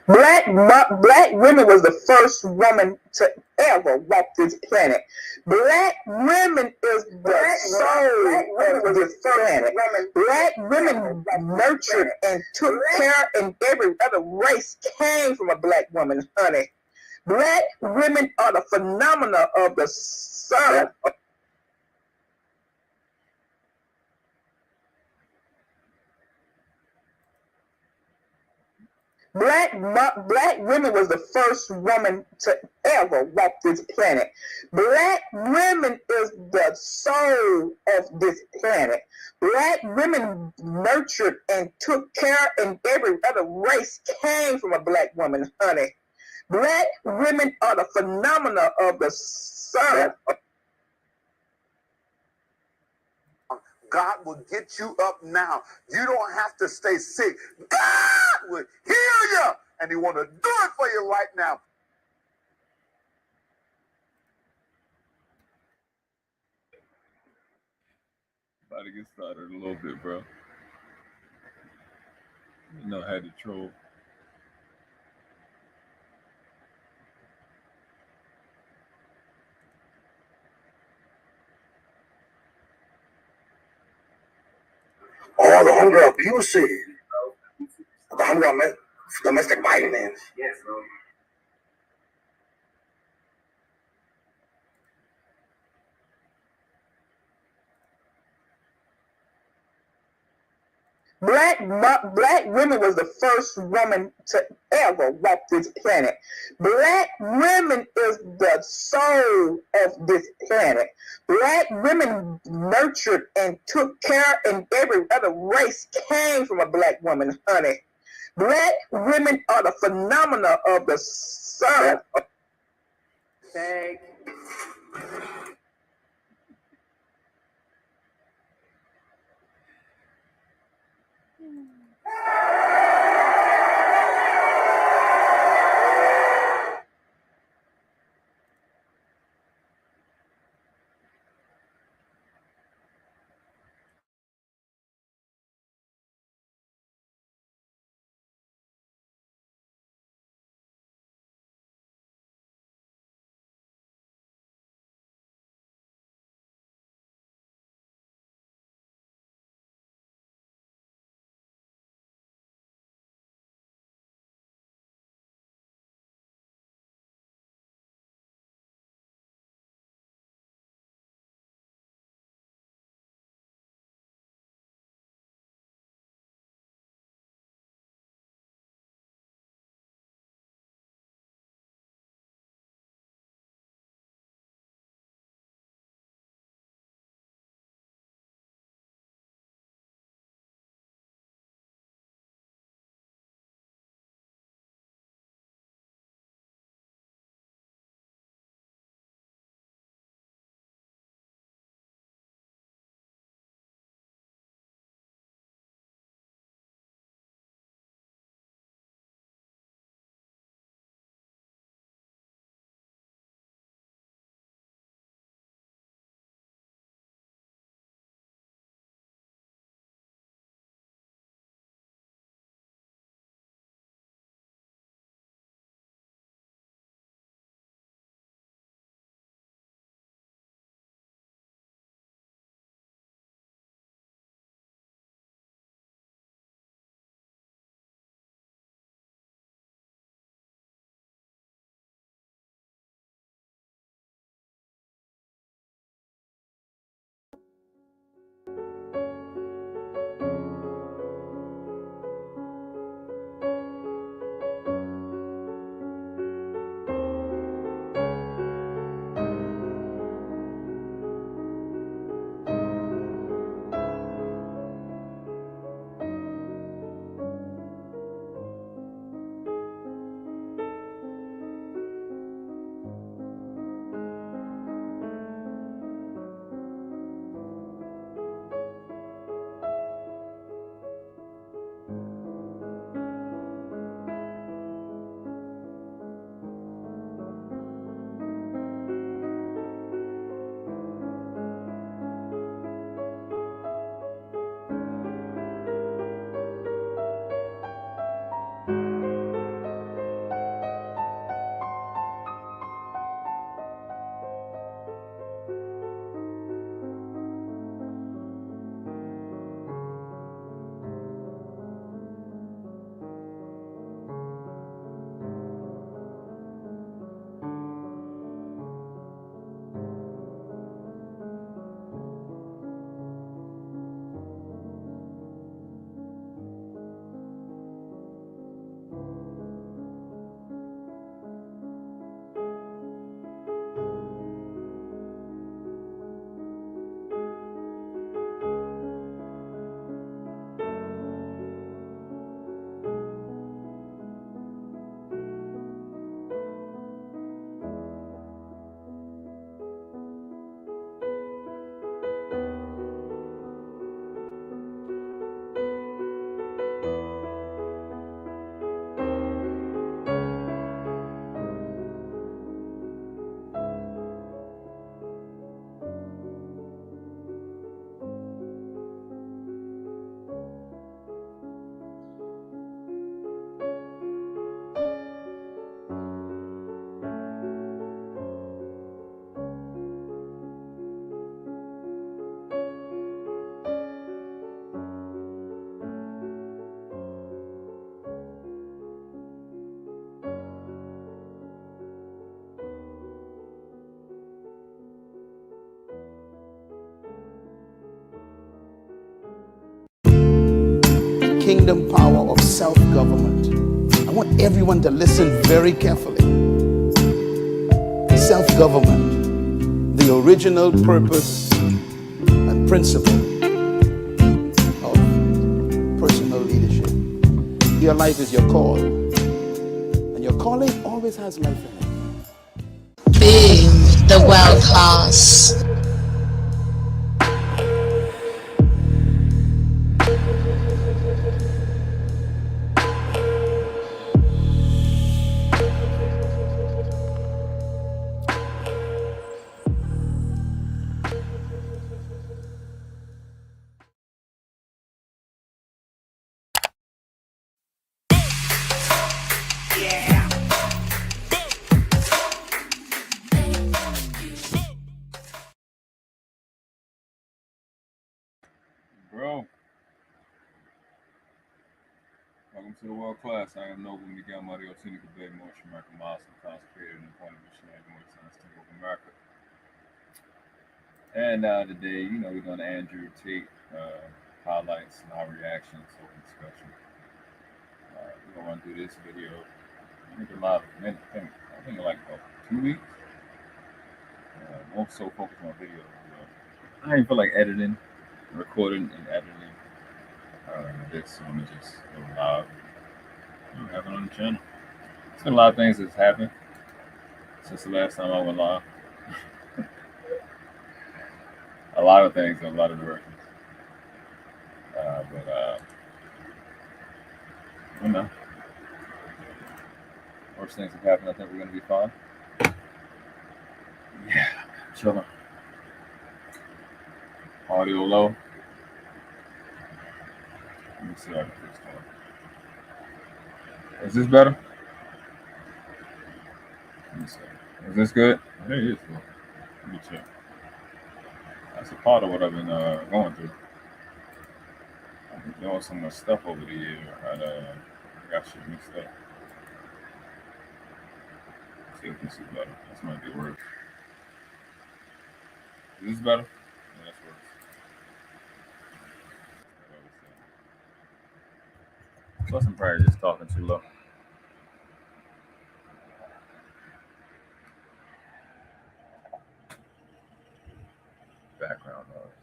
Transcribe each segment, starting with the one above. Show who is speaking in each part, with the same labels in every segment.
Speaker 1: Black women was the first woman to ever walk this planet. Black women is the soul of this planet. Black women nurtured and took care, and every other race came from a black woman, honey. Black women are the phenomena of the sun. Black women was the first woman to ever walk this planet. Black women is the soul of this planet. Black women nurtured and took care, and every other race came from a black woman, honey. Black women are the phenomena of the sun.
Speaker 2: God will get you up now. You don't have to stay sick. God will heal you, and He want to do it for you right now.
Speaker 3: About to get started a little bit, bro. You know, I had to troll.
Speaker 4: All the hunger abuse, the hunger domestic violence.
Speaker 5: Yes, bro.
Speaker 1: Black women was the first woman to ever walk this planet. Black women is the soul of this planet. Black women nurtured and took care, and every other race came from a black woman, honey. Black women are the phenomena of the sun.
Speaker 5: Thank
Speaker 6: Kingdom power of self-government. I want everyone to listen very carefully. Self-government, the original purpose and principle of personal leadership. Your life is your call, and your calling always has life in it.
Speaker 7: Boom, the world class.
Speaker 3: Bro. Welcome to the world class. I am Noble Miguel Mario Tunica Bay, Motion America Muslim, consecrated in the point of missionary more sons to move America. And today, we're going to Andrew Tate highlights and our reactions over discussion. We're going to run through this video. I think I think like about 2 weeks. I'm so focused on video. I didn't feel like editing, recording, and editing. This one is just go live. I'm having on the channel. There's been a lot of things that's happened since the last time I went live. A lot of things in a lot of directions. I don't know. Worst things have happened. I think we're going to be fine. Yeah, chilling. Audio low. Let me see how I can fix that. Is this better? Let me see. Is this good? There it is. Let me check. That's a part of what I've been going through. I've been doing so much stuff over the year. I got shit mixed up. Let's see if this is better. This might be worse. Is this better? Yeah, that's worse. Plus, I'm probably just talking too low. Background noise.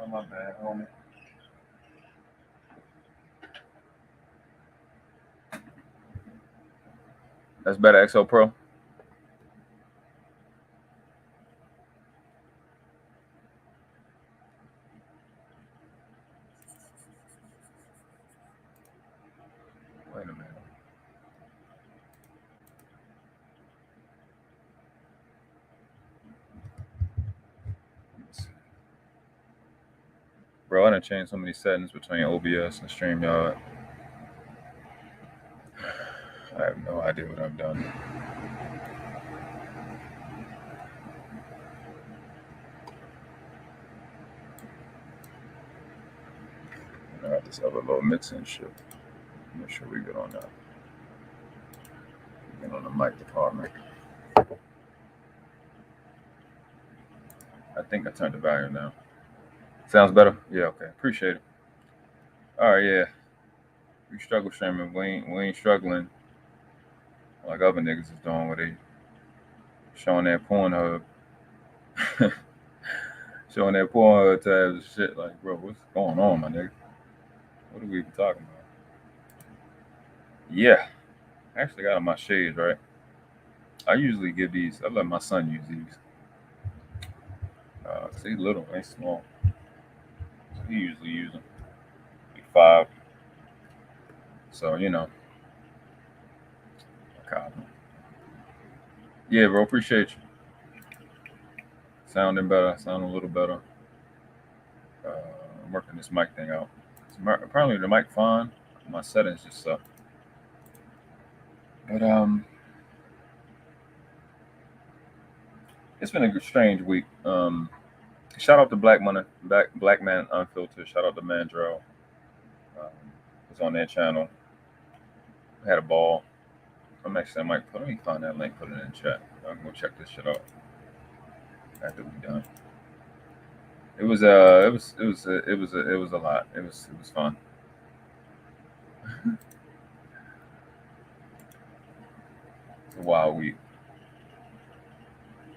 Speaker 3: Oh, my bad, homie. That's better, XO Pro. Wait a minute. Bro, I done changed so many settings between OBS and StreamYard. I have no idea what I've done. I got this other little mixing shit. Make sure we get on that. Get on the mic department. I think I turned the volume down. Sounds better? Yeah, okay. Appreciate it. All right, yeah. We struggle streaming. We ain't struggling like other niggas is doing, where they showing their Pornhub. Showing their Pornhub tabs and shit. Like, bro, what's going on, my nigga? What are we even talking about? Yeah. I actually got on my shades, right? I usually give these, I let my son use these. Cause he's little, ain't small. So he usually use them. He's 5. So, you know. Yeah, bro, appreciate you. Sounding better, sounding a little better. I'm working this mic thing out. Apparently the mic fine. My settings just suck. But it's been a strange week. Shout out to Black Man Unfiltered. Shout out to Mandrell. Was on their channel. Had a ball. I'm actually, I might let me find that link, put it in the chat. I'm gonna check this shit out after we done. It was a lot. It was fun. It's a wild week.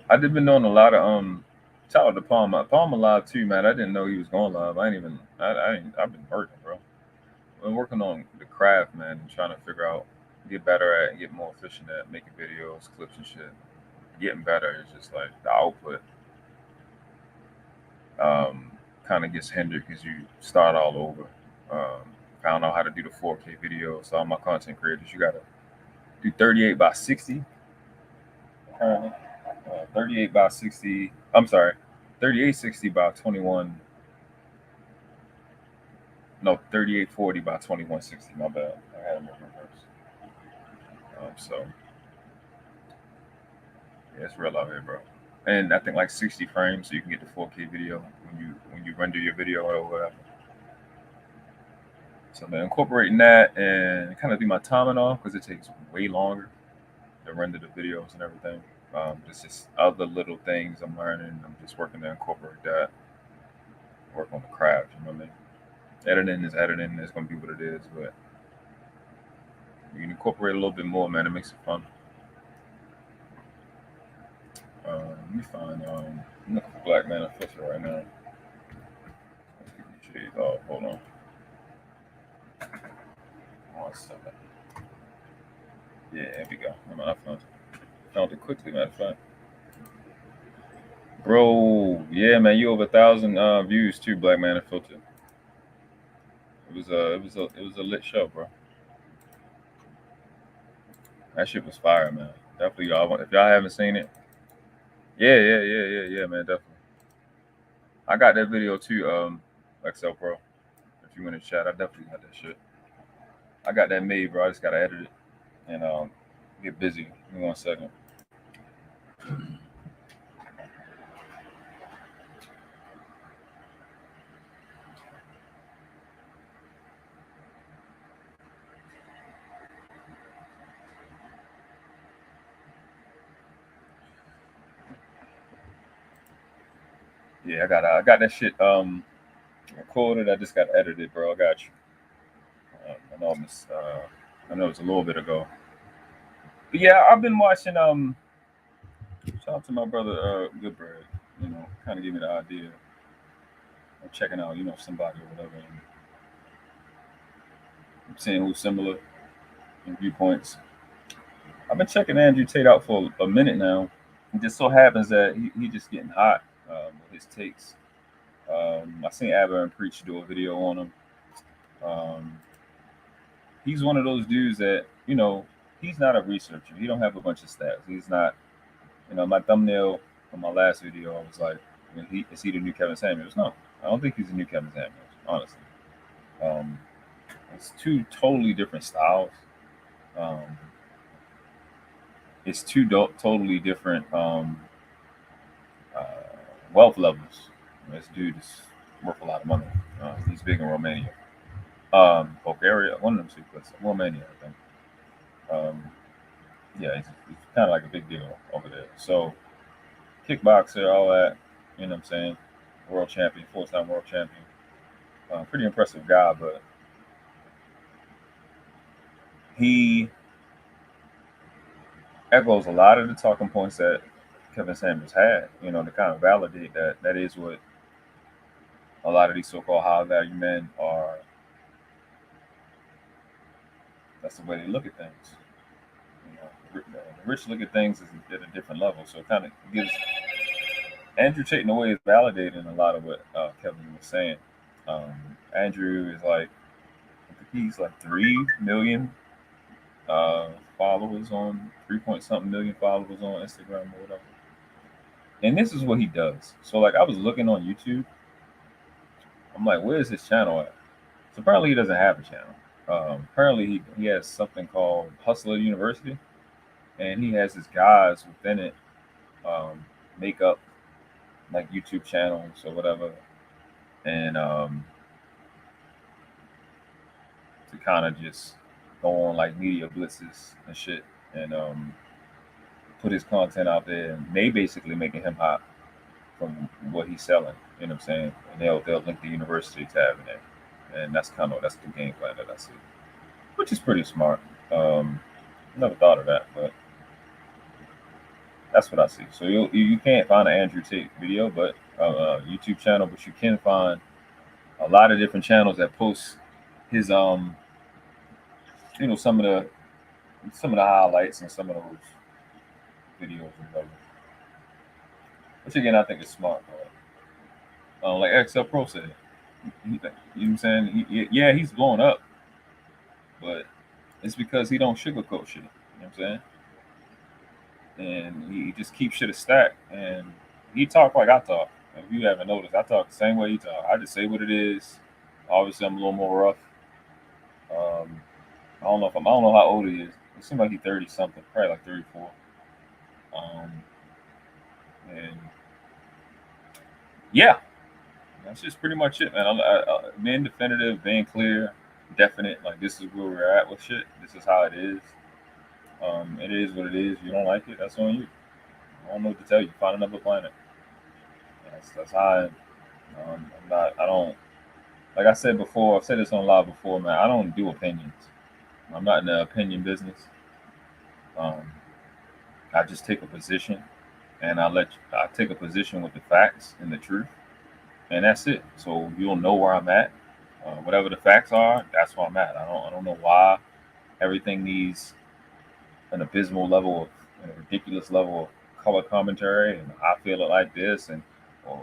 Speaker 3: I've been doing a lot of shout out to Palmer. Palmer live too, man. I didn't know he was going live. I've been working, bro. I've been working on the craft, man, and trying to figure out, get better at, and get more efficient at making videos, clips and shit. Getting better is just like the output kind of gets hindered because you start all over. Found out how to do the 4K video. So all my content creators, you gotta do 38 by 60. Apparently, 38 by 60. I'm sorry, 3860 by 21. No, 3840 by 2160. My bad. I had them in reverse. So yeah, it's real out here, bro. And I think like 60 frames, so you can get the 4K video when you render your video or whatever. So I'm incorporating that and kind of do my timing off because it takes way longer to render the videos and everything. Just other little things I'm learning. I'm just working to incorporate that. Work on the craft, you know what I mean? Editing is editing. It's going to be what it is, but you can incorporate a little bit more, man. It makes it fun. Let me find, I'm looking for Black Man Official right now. Let's get the shades off. Hold on. 1 second. Yeah, here we go. I found it quickly, matter of fact. Bro, yeah, man, you over 1,000 views too, Black Man Unfiltered. It was a lit show, bro. That shit was fire, man. Definitely, y'all. If y'all haven't seen it, yeah, man, definitely. I got that video too, Maxwell, bro. If you want to chat, I definitely got that shit. I got that made, bro. I just gotta edit it and get busy. Give me 1 second. Yeah, I got that shit recorded. I just got edited, bro. I got you. I know it was a little bit ago. But yeah, I've been watching shout out to my brother Good Bread, you know, kind of give me the idea of checking out, you know, somebody or whatever. And seeing who's similar in viewpoints. I've been checking Andrew Tate out for a minute now. It just so happens that he just getting hot with his takes. I seen Aber and Preach do a video on him. He's one of those dudes that, you know, he's not a researcher. He don't have a bunch of stats. He's not, you know, my thumbnail on my last video, I was like, is he the new Kevin Samuels? No, I don't think he's the new Kevin Samuels, honestly. It's two totally different styles. It's two totally different wealth levels. This dude is worth a lot of money. He's big in Romania. Bulgaria, one of them two places. Romania, I think. Yeah, he's kind of like a big deal over there. So, kickboxer, all that. You know what I'm saying? World champion, 4-time world champion. Pretty impressive guy, but he echoes a lot of the talking points that Kevin Samuels had, you know, to kind of validate that that is what a lot of these so-called high value men are. That's the way they look at things. You know, the rich look at things at a different level. So it kind of gives Andrew Tate in a way is validating a lot of what Kevin was saying. Andrew is like, I think he's like 3 million followers on 3 point something million followers on Instagram or whatever. And this is what he does. So like I was looking on YouTube. I'm like, where's his channel at? So apparently he doesn't have a channel. Apparently he has something called Hustler University, and he has his guys within it make up like YouTube channels or whatever, and to kind of just go on like media blitzes and shit, and put his content out there, and they basically making him hot from what he's selling. You know what I'm saying? And they'll link the university tab in there, and that's the game plan that I see, which is pretty smart. Never thought of that, but that's what I see. So you can't find an Andrew Tate video, but YouTube channel, but you can find a lot of different channels that post his you know, some of the highlights and some of those videos and whatever. Which again I think is smart. Like XL Pro said, you know what I'm saying? Yeah, he's blowing up, but it's because he don't sugarcoat shit. You know what I'm saying? And he just keeps shit a stack, and he talk like I talk. If you haven't noticed, I talk the same way he talk. I just say what it is. Obviously, I'm a little more rough. I don't know how old he is. It seems like he's 30 something, probably like 34. And yeah, that's just pretty much it, man. Being definitive, being clear, definite. Like this is where we're at with shit. This is how it is. It is what it is. You don't like it, that's on you. I don't know what to tell you. Find another planet. That's how I am. I don't, like I said before, I've said this on live before, man. I don't do opinions. I'm not in the opinion business. I just take a position, and I take a position with the facts and the truth, and that's it. So you'll know where I'm at. Whatever the facts are, that's where I'm at. I don't know why everything needs an abysmal level of a ridiculous level of color commentary, and I feel it like this, and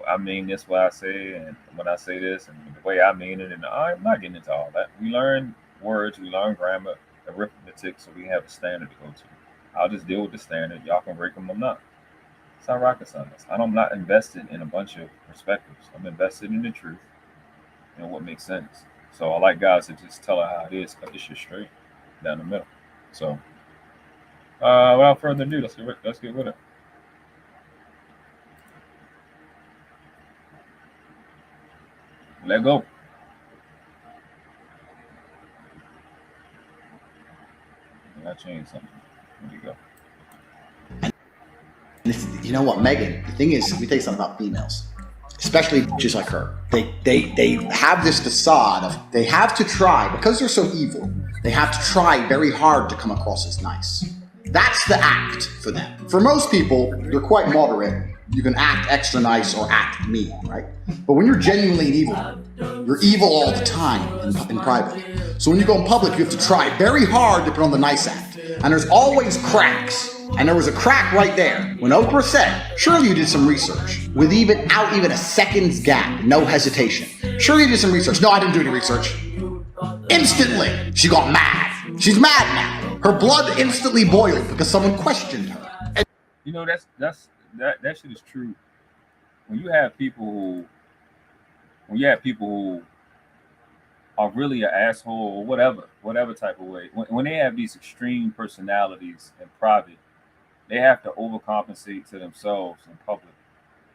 Speaker 3: I mean this what I say, and when I say this, and the way I mean it, and I'm not getting into all that. We learn words, we learn grammar, arithmetic, so we have a standard to go to. I'll just deal with the standard. Y'all can break them or not. It's not rocket science. I'm not invested in a bunch of perspectives. I'm invested in the truth and what makes sense. So I like guys that just tell her how it is, cut this shit straight down the middle. So without further ado, let's get with it. Let go. I changed something. There you go.
Speaker 8: You know what, Megan? The thing is, let me tell you something about females, especially just like her. They have this facade of they have to try, because they're so evil, they have to try very hard to come across as nice. That's the act for them. For most people, they're quite moderate. You can act extra nice or act mean, right? But when you're genuinely evil, you're evil all the time in private. So when you go in public, you have to try very hard to put on the nice act. And there's always cracks. And there was a crack right there when Oprah said, surely you did some research without even a second's gap, no hesitation. Surely you did some research. No, I didn't do any research. Instantly, she got mad. She's mad now. Her blood instantly boiled because someone questioned her. And
Speaker 3: you know, that shit is true. When you have people who are really an asshole or whatever type of way, when they have these extreme personalities in private, they have to overcompensate to themselves in public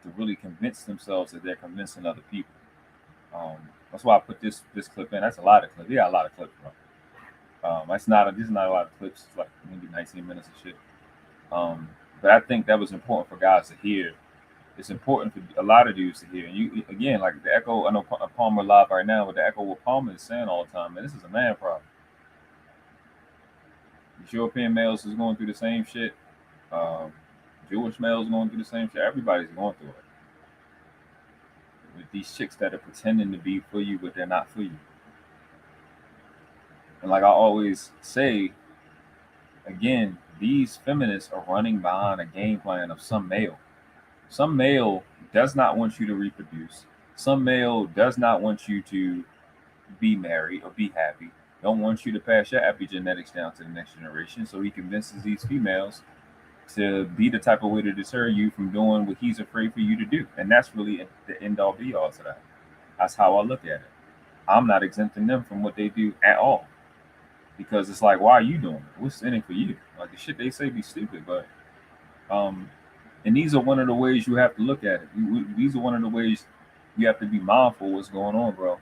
Speaker 3: to really convince themselves that they're convincing other people. That's why I put this clip in. That's a lot of clips. We got a lot of clips, bro. This is not a lot of clips. It's like maybe 19 minutes of shit. But I think that was important for guys to hear it's important for a lot of dudes to hear. And you again, like the echo. I know Palmer live right now, but the echo what Palmer is saying all the time, man, this is a man problem. European males is going through the same shit. Jewish males going through the same shit. Everybody's going through it. With these chicks that are pretending to be for you, but they're not for you. And like I always say, again, these feminists are running behind a game plan of some male. Some male does not want you to reproduce. Some male does not want you to be married or be happy. Don't want you to pass your epigenetics down to the next generation. So he convinces these females to be the type of way to deter you from doing what he's afraid for you to do. And that's really the end all be all to that. That's how I look at it. I'm not exempting them from what they do at all. Because it's like, why are you doing it? What's in it for you? Like the shit they say be stupid, but and these are one of the ways you have to look at it. These are one of the ways you have to be mindful of what's going on, bro.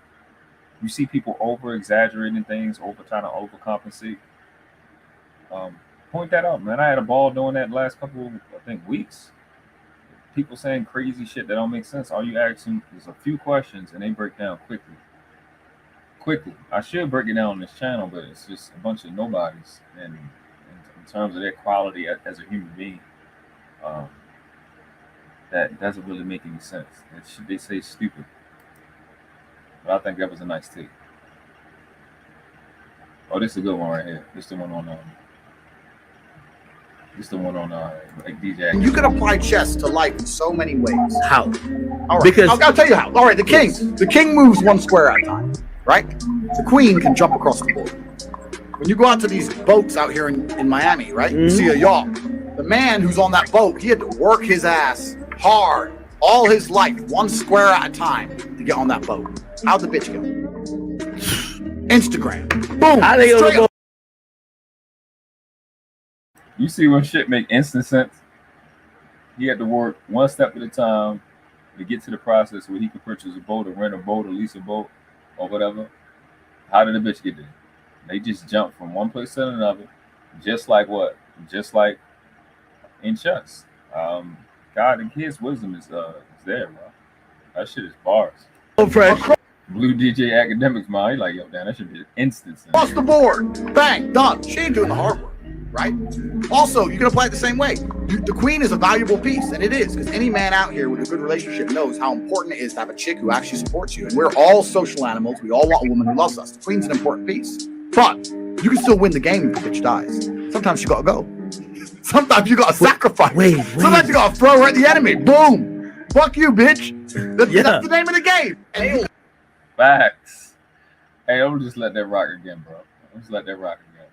Speaker 3: You see people over exaggerating things, over trying to overcompensate. Point that out, man. I had a ball doing that last couple of, I think, weeks. People saying crazy shit that don't make sense. All you ask them is a few questions and they break down quickly. I should break it down on this channel, but it's just a bunch of nobodies. And in terms of their quality as a human being, that doesn't really make any sense. They say stupid. But I think that was a nice take. Oh, this is a good one right here. This is the one on DJ.
Speaker 8: You can apply chess to life in so many ways.
Speaker 6: How?
Speaker 8: All right.
Speaker 6: Because
Speaker 8: I'll tell you how. All right, the king moves one square at a time, right? The queen can jump across the board. When you go out to these boats out here in Miami, right? You see a yacht. The man who's on that boat, he had to work his ass hard all his life, one square at a time, to get on that boat. How'd the bitch go? Instagram. Boom.
Speaker 6: How they gonna go?
Speaker 3: You see when shit make instant sense? He had to work one step at a time to get to the process where he could purchase a boat or rent a boat or lease a boat or whatever. How did the bitch get there? They just jumped from one place to another, just like what? Just like in chess. God and his wisdom is there, bro. That shit is bars.
Speaker 6: So fresh.
Speaker 3: Blue DJ Academics, man. He like, yo, damn, that should be an instance.
Speaker 8: Across the board. Bang. Done. She ain't doing the hard work, right? Also, you can apply it the same way. The queen is a valuable piece, and it is, because any man out here with a good relationship knows how important it is to have a chick who actually supports you. And we're all social animals. We all want a woman who loves us. The queen's an important piece. But you can still win the game if the bitch dies. Sometimes you gotta go. Sometimes you gotta sacrifice. Sometimes you gotta throw her at the enemy. Boom. Fuck you, bitch. That's the name of the game.
Speaker 3: Facts. Hey, I'm just let that rock again, bro. Just let that rock again.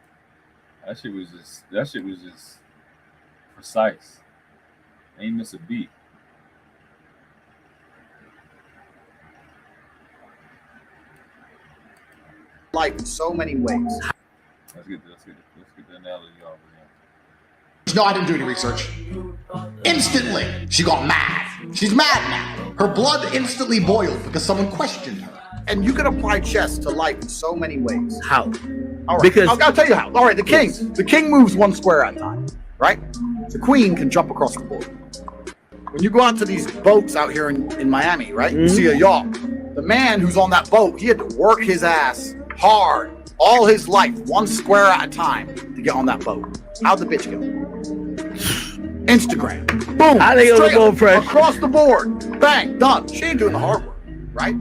Speaker 3: That shit was just precise. Ain't miss a beat.
Speaker 8: Life in so many ways.
Speaker 3: Let's get the analogy off again.
Speaker 8: No, I didn't do any research. Instantly, she got mad. She's mad now. Her blood instantly boiled because someone questioned her. And you can apply chess to life in so many ways.
Speaker 6: How?
Speaker 8: All right.
Speaker 6: Because
Speaker 8: I'll tell you how. All right, the king moves one square at a time, right? The queen can jump across the board. When you go out to these boats out here in Miami, right? You see a yacht. The man who's on that boat, he had to work his ass hard all his life, one square at a time, to get on that boat. How'd the bitch go? Instagram. Boom.
Speaker 6: How they gonna go fresh?
Speaker 8: Across the board. Bang. Done. She ain't doing the hard work, right?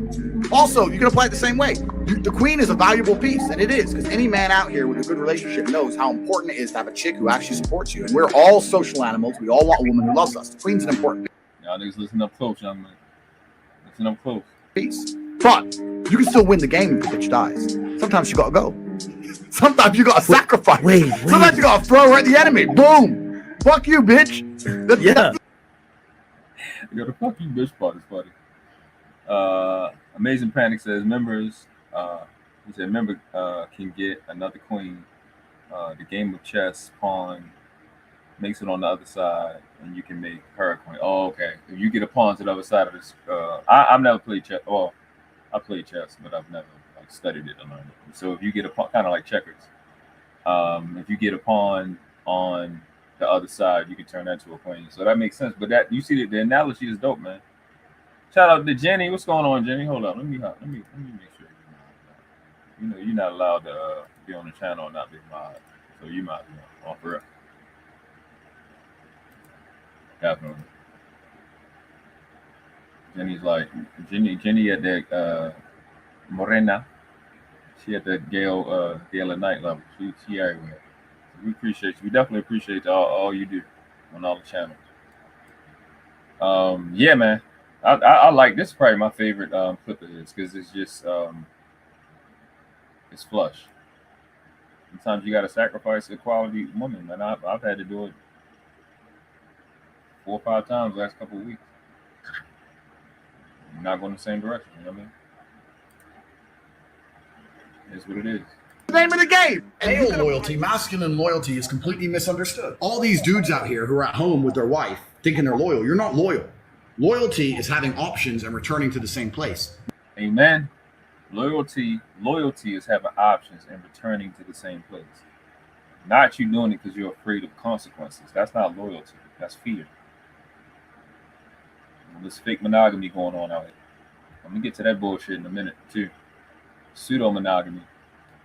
Speaker 8: Also, you can apply it the same way. The queen is a valuable piece, and it is, because any man out here with a good relationship knows how important it is to have a chick who actually supports you. And we're all social animals. We all want a woman who loves us. The queen's an important
Speaker 3: Y'all niggas listen up close, young man. Listen up close.
Speaker 8: piece. But you can still win the game if the bitch dies. Sometimes you gotta go. Sometimes you gotta sacrifice. Sometimes you gotta throw her at the enemy. Boom. Fuck you, bitch.
Speaker 3: Yo, the fuck you bitch part is funny. Amazing Panic says members he said member can get another queen. The game of chess pawn makes it on the other side and you can make her a queen. Oh, okay. If you get a pawn to the other side of this, I've never played chess. Well, I played chess, but I've never studied it and learned it. So if you get a pawn, kind of like checkers, if you get a pawn on the other side, you can turn that to a queen. So that makes sense. But that you see that the analogy is dope, man. Shout out to Jenny. What's going on, Jenny? Hold up. Let me make sure. You know, you're not allowed to be on the channel and not be mod. So you might be on for real. Definitely. Jenny's like Jenny at that Morena. She at the Gale at night level. She everywhere. So we appreciate you. We definitely appreciate all you do on all the channels. Yeah, man. I like this. Is probably my favorite clip of this because it's just it's flush. Sometimes you got to sacrifice a quality woman, man. I've had to do it 4 or 5 times the last couple of weeks. You're not going the same direction. You know what I mean? It's what it is.
Speaker 8: Name of the game. Male loyalty, masculine loyalty is completely misunderstood. All these dudes out here who are at home with their wife thinking they're loyal. You're not loyal. Loyalty is having options and returning to the same place.
Speaker 3: Amen. Loyalty is having options and returning to the same place. Not you doing it because you're afraid of consequences. That's not loyalty. That's fear. And this fake monogamy going on out here. I'm gonna get to that bullshit in a minute too. Pseudo monogamy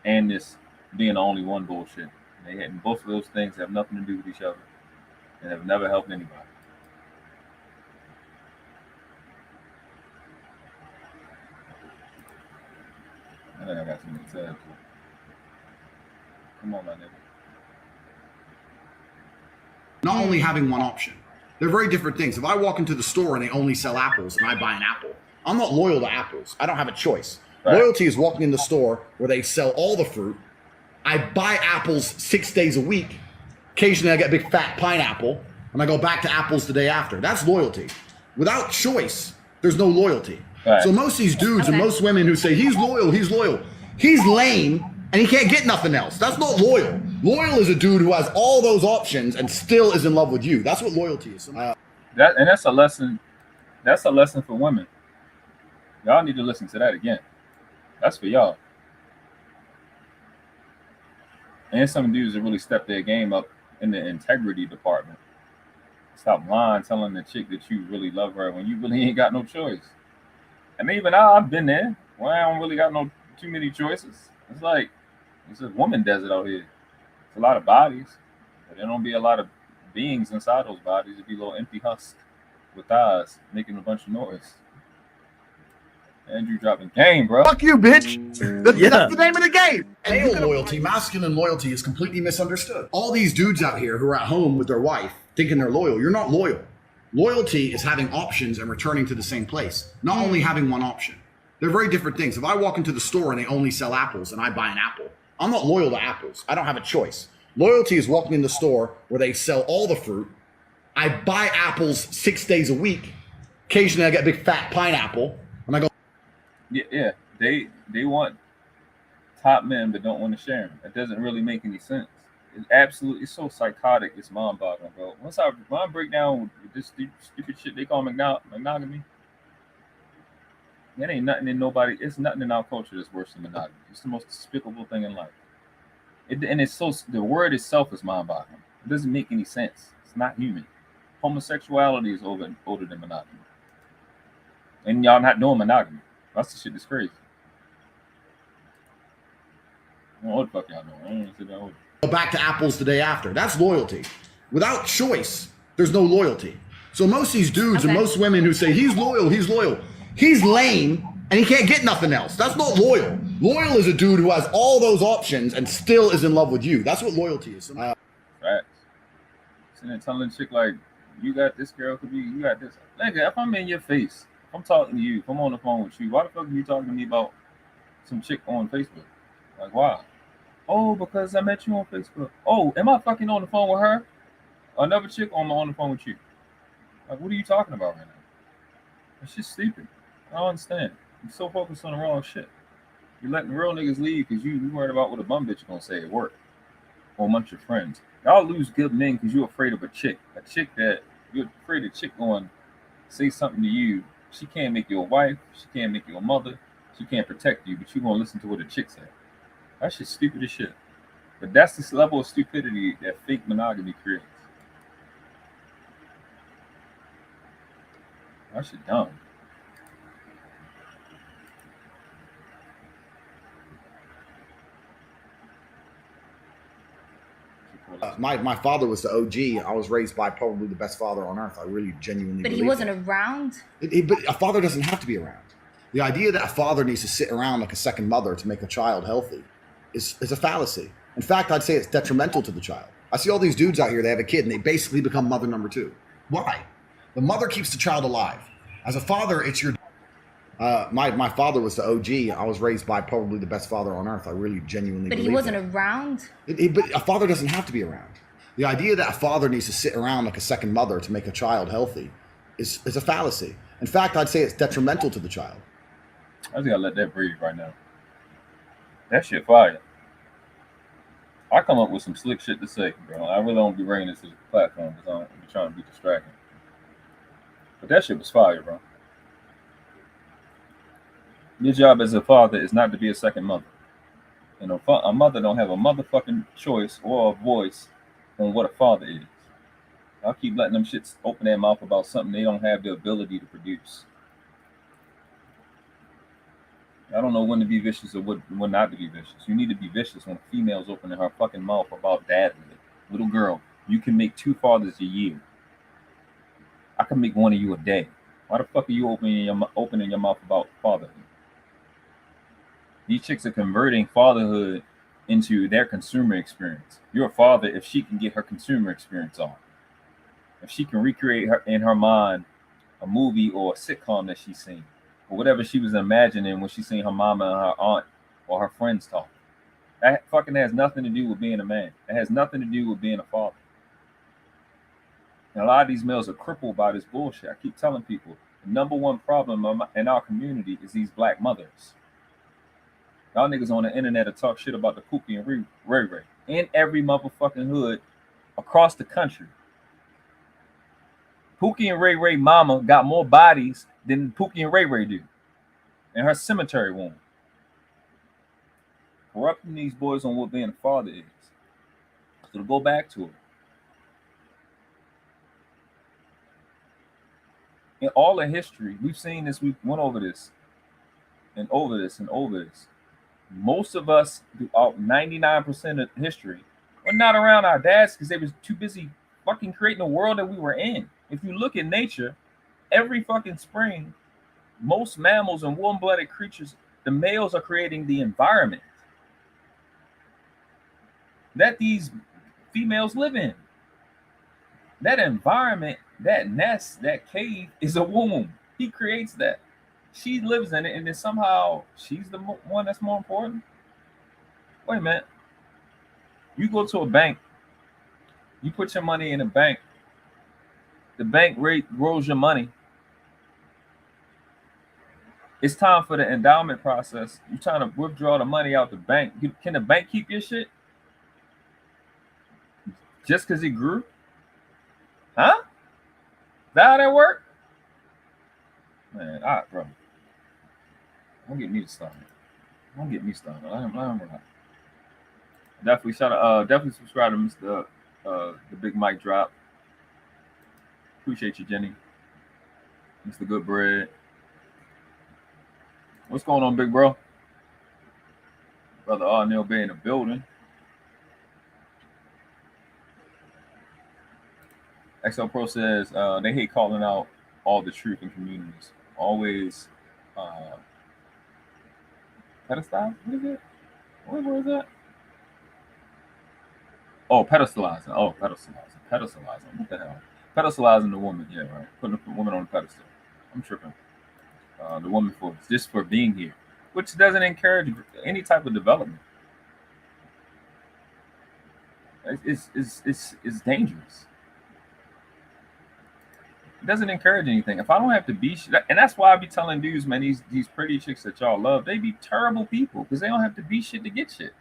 Speaker 3: and this being the only one bullshit. And both of those things have nothing to do with each other and have never helped anybody. I think I got something to say. Come on, my nigga.
Speaker 8: Not only having one option. They're very different things. If I walk into the store and they only sell apples and I buy an apple, I'm not loyal to apples. I don't have a choice. Right. Loyalty is walking in the store where they sell all the fruit. I buy apples 6 days a week. Occasionally I get a big fat pineapple and I go back to apples the day after. That's loyalty. Without choice, there's no loyalty. Right. So most of these dudes and most women who say, he's loyal, he's lame and he can't get nothing else. That's not loyal. Loyal is a dude who has all those options and still is in love with you. That's what loyalty is.
Speaker 3: That's a lesson. That's a lesson for women. Y'all need to listen to that again. That's for y'all. And some dudes that really step their game up in the integrity department. Stop lying, telling the chick that you really love her when you really ain't got no choice. And even I've been there where I don't really got too many choices. It's like it's a woman desert out here. It's a lot of bodies, but there don't be a lot of beings inside those bodies. It'd be a little empty husk with eyes making a bunch of noise. Andrew dropping game, bro.
Speaker 8: Fuck you, bitch. That's the name of the game. Male loyalty, masculine loyalty is completely misunderstood. All these dudes out here who are at home with their wife thinking they're loyal. You're not loyal. Loyalty is having options and returning to the same place. Not only having one option. They're very different things. If I walk into the store and they only sell apples and I buy an apple, I'm not loyal to apples. I don't have a choice. Loyalty is walking in the store where they sell all the fruit. I buy apples 6 days a week. Occasionally I get a big fat pineapple and I go,
Speaker 3: yeah. They want top men but don't want to share them. That doesn't really make any sense. It's so psychotic. It's mind-boggling, bro. When I break down with this stupid shit they call monogamy, that ain't nothing in nobody. It's nothing in our culture that's worse than monogamy. It's the most despicable thing in life. The word itself is mind-boggling. It doesn't make any sense. It's not human. Homosexuality is older than monogamy, and y'all not doing monogamy. That's the shit that's crazy. I don't know what the fuck y'all doing. I don't even sit down.
Speaker 8: Go back to apples the day after. That's loyalty. Without choice, there's no loyalty. So most of these dudes and most women who say he's loyal, he's lame and he can't get nothing else. That's not loyal. Loyal is a dude who has all those options and still is in love with you. That's what loyalty is.
Speaker 3: Right. Sitting there telling the chick like, you got this girl could be, you got this. Nigga, if I'm in your face, if I'm talking to you, if I'm on the phone with you, why the fuck are you talking to me about some chick on Facebook? Like, why? Oh, because I met you on Facebook. Oh, am I fucking on the phone with her? Another chick on the phone with you? Like, what are you talking about right now? It's just stupid. I don't understand. You're so focused on the wrong shit. You're letting real niggas leave because you worried about what a bum bitch gonna say at work or amongst your friends. Y'all lose good men because you're afraid of a chick. A chick that you're afraid a chick going to say something to you. She can't make you a wife. She can't make you a mother. She can't protect you, but you gonna listen to what a chick said. That shit's stupid as shit. But that's this level of stupidity that fake monogamy creates. That shit dumb.
Speaker 8: My father was the OG. I was raised by probably the best father on earth. I really genuinely.
Speaker 9: But he
Speaker 8: believe
Speaker 9: wasn't
Speaker 8: that.
Speaker 9: around.
Speaker 8: But a father doesn't have to be around. The idea that a father needs to sit around like a second mother to make a child healthy is a fallacy. In fact, I'd say it's detrimental to the child. I see all these dudes out here, they have a kid and they basically become mother number two. Why? The mother keeps the child alive. As a father, it's your... My father was the OG. I was raised by probably the best father on earth. I really genuinely
Speaker 9: But
Speaker 8: believe
Speaker 9: he wasn't
Speaker 8: that.
Speaker 9: around.
Speaker 8: But a father doesn't have to be around. The idea that a father needs to sit around like a second mother to make a child healthy is a fallacy. In fact, I'd say it's detrimental to the child.
Speaker 3: I just gotta let that breathe right now. That shit fire. I come up with some slick shit to say, bro. I really don't be bringing this to the platform because I'm trying to be distracting. But that shit was fire, bro. Your job as a father is not to be a second mother. And a mother don't have a motherfucking choice or a voice on what a father is. I'll keep letting them shits open their mouth about something they don't have the ability to produce. I don't know when to be vicious or when not to be vicious. You need to be vicious when a female's opening her fucking mouth about dadhood. Little girl, you can make 2 fathers a year. I can make 1 of you a day. Why the fuck are you opening your mouth about fatherhood? These chicks are converting fatherhood into their consumer experience. You're a father if she can get her consumer experience on. If she can recreate in her mind a movie or a sitcom that she's seen, or whatever she was imagining when she seen her mama and her aunt or her friends talk. That fucking has nothing to do with being a man. It has nothing to do with being a father. And a lot of these males are crippled by this bullshit. I keep telling people, the number one problem in our community is these black mothers. Y'all niggas on the internet to talk shit about the Pookie and Ray Ray in every motherfucking hood across the country. Pookie and Ray Ray mama got more bodies than Pookie and Ray Ray do in her cemetery womb. Corrupting these boys on what being a father is. So to go back to it. In all of history, we've seen this, we went over this, and over this, and over this. Most of us, throughout 99% of history, were not around our dads because they was too busy fucking creating the world that we were in. If you look at nature, every fucking spring, most mammals and warm-blooded creatures, the males are creating the environment that these females live in. That environment, that nest, that cave is a womb. He creates that. She lives in it, and then somehow she's the one that's more important. Wait a minute. You go to a bank, you put your money in a bank, the bank rate grows your money. It's time for the endowment process. You're trying to withdraw the money out the bank. Can the bank keep your shit? Just because it grew? Huh? Is that how that work? Man, all right, bro. Don't get me started. Don't get me started. Let him run. Definitely shout out. Definitely subscribe to Mr. The Big Mike Drop. Appreciate you, Jenny. Mr. Good Bread. What's going on, big bro? Brother Arnell Bay in the building. XL Pro says they hate calling out all the truth in communities. Always pedestal? What is it? What was that? Oh, pedestalizing. Oh, pedestalizing. Pedestalizing. What the hell? Pedestalizing the woman. Yeah, right. Putting the woman on the pedestal. I'm tripping. The woman for being here, which doesn't encourage any type of development. It's dangerous. It doesn't encourage anything. If I don't have to be, and that's why I be telling dudes, man, these pretty chicks that y'all love, they be terrible people because they don't have to be shit to get shit.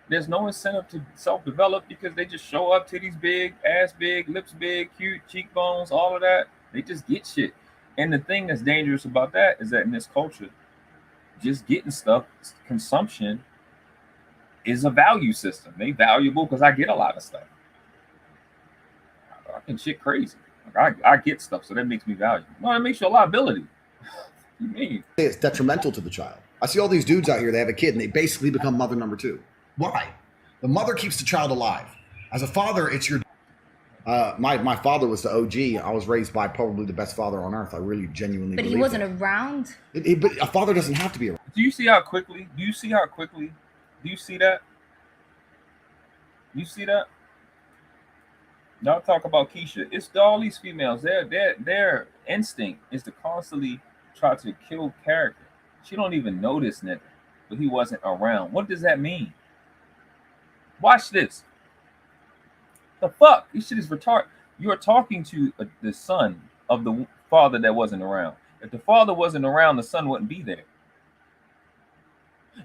Speaker 3: There's no incentive to self-develop because they just show up, titties big, ass big, lips big, cute, cheekbones, all of that. They just get shit. And the thing that's dangerous about that is that in this culture, just getting stuff, consumption, is a value system. They valuable because I get a lot of stuff. I think shit crazy. I get stuff, so that makes me valuable. No, that makes you a liability. What do you mean?
Speaker 8: It's detrimental to the child. I see all these dudes out here, they have a kid and they basically become mother number two. Why? The mother keeps the child alive. As a father, it's your my father was the OG. I was raised by probably the best father on earth. I really genuinely
Speaker 9: But
Speaker 8: believe
Speaker 9: he wasn't
Speaker 8: that.
Speaker 9: around.
Speaker 8: But a father doesn't have to be around.
Speaker 3: Do you see how quickly? Do you see how quickly? Do you see that? You see that? Y'all talk about Keisha. It's all these females. Their instinct is to constantly try to kill character. She don't even know this nigga, but he wasn't around. What does that mean? Watch this. The fuck? This shit is retarded. You are talking to the son of the father that wasn't around. If the father wasn't around, the son wouldn't be there.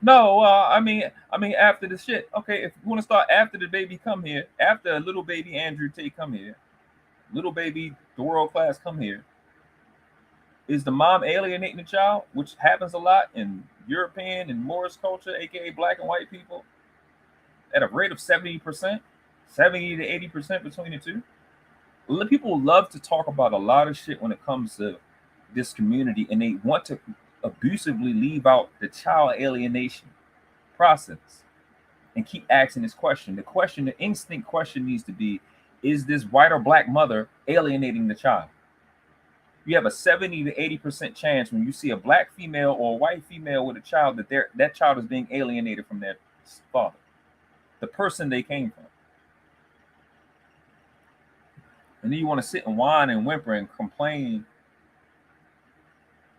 Speaker 3: No, I mean, after the shit. Okay, if you want to start after the baby come here, after little baby Andrew Tate come here, little baby the world class come here, is the mom alienating the child, which happens a lot in European and Moorish culture, aka black and white people, at a rate of 70%, 70 to 80% between the two. People love to talk about a lot of shit when it comes to this community, and they want to abusively leave out the child alienation process and keep asking this question. The instinct question needs to be, is this white or black mother alienating the child? You have a 70 to 80% chance when you see a black female or a white female with a child that child is being alienated from their father, the person they came from. And then you want to sit and whine and whimper and complain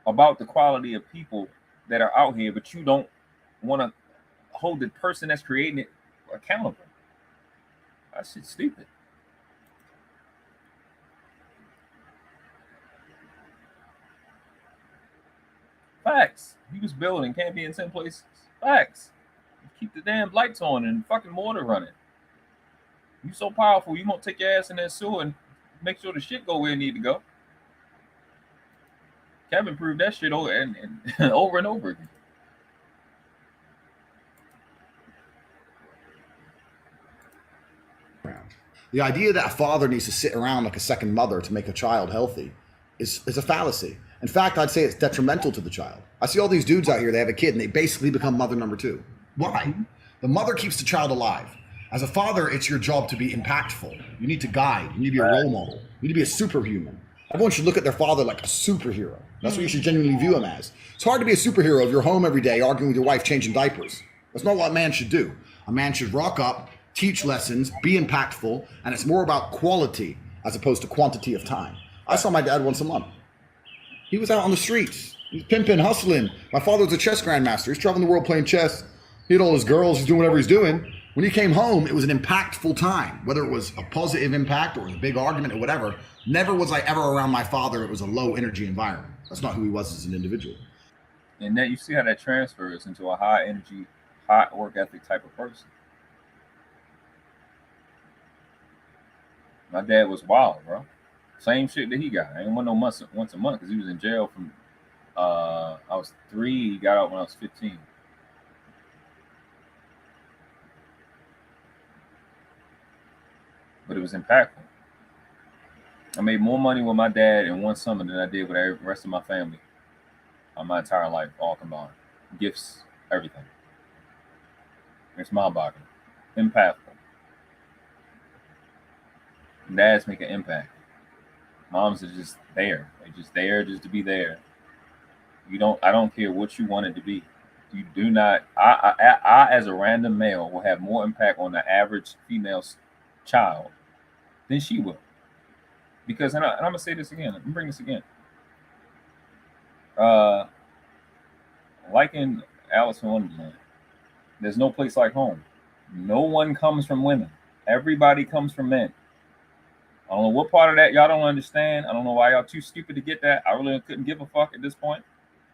Speaker 3: about the quality of people that are out here, but you don't want to hold the person that's creating it accountable. That shit's stupid. Facts. He was building, can't be in 10 places. Facts. Keep the damn lights on and fucking water running. You so powerful, you won't take your ass in that sewer and make sure the shit go where it need to go. Kevin proved that shit over and over and over again.
Speaker 8: The idea that a father needs to sit around like a second mother to make a child healthy is a fallacy. In fact, I'd say it's detrimental to the child. I see all these dudes out here, they have a kid and they basically become mother number two. Why? The mother keeps the child alive. As a father, it's your job to be impactful. You need to guide. You need to be a role model. You need to be a superhuman. Everyone should look at their father like a superhero. That's what you should genuinely view him as. It's hard to be a superhero if you're home every day arguing with your wife, changing diapers. That's not what a man should do. A man should rock up, teach lessons, be impactful, and it's more about quality as opposed to quantity of time. I saw my dad once a month. He was out on the streets. He was pimping, hustling. My father was a chess grandmaster. He's traveling the world playing chess. He had all his girls. He's doing whatever he's doing. When he came home, it was an impactful time, whether it was a positive impact or it was a big argument or whatever. Never was I ever around my father. It was a low energy environment. That's not who he was as an individual.
Speaker 3: And then you see how that transfers into a high energy, high work ethic type of person. My dad was wild, bro. Same shit that he got. I didn't want no once a month because he was in jail from I was 3, he got out when I was 15. But it was impactful. I made more money with my dad in one summer than I did with the rest of my family on my entire life, all combined. Gifts, everything. It's mind-boggling. Impactful. Dads make an impact. Moms are just there. They're just there just to be there. I don't care what you want it to be. You do not. I as a random male will have more impact on the average female child than she will. Because, and I'm gonna say this again. Let me bring this again. Like in Alice in Wonderland, there's no place like home. No one comes from women. Everybody comes from men. I don't know what part of that y'all don't understand. I don't know why y'all too stupid to get that. I really couldn't give a fuck at this point.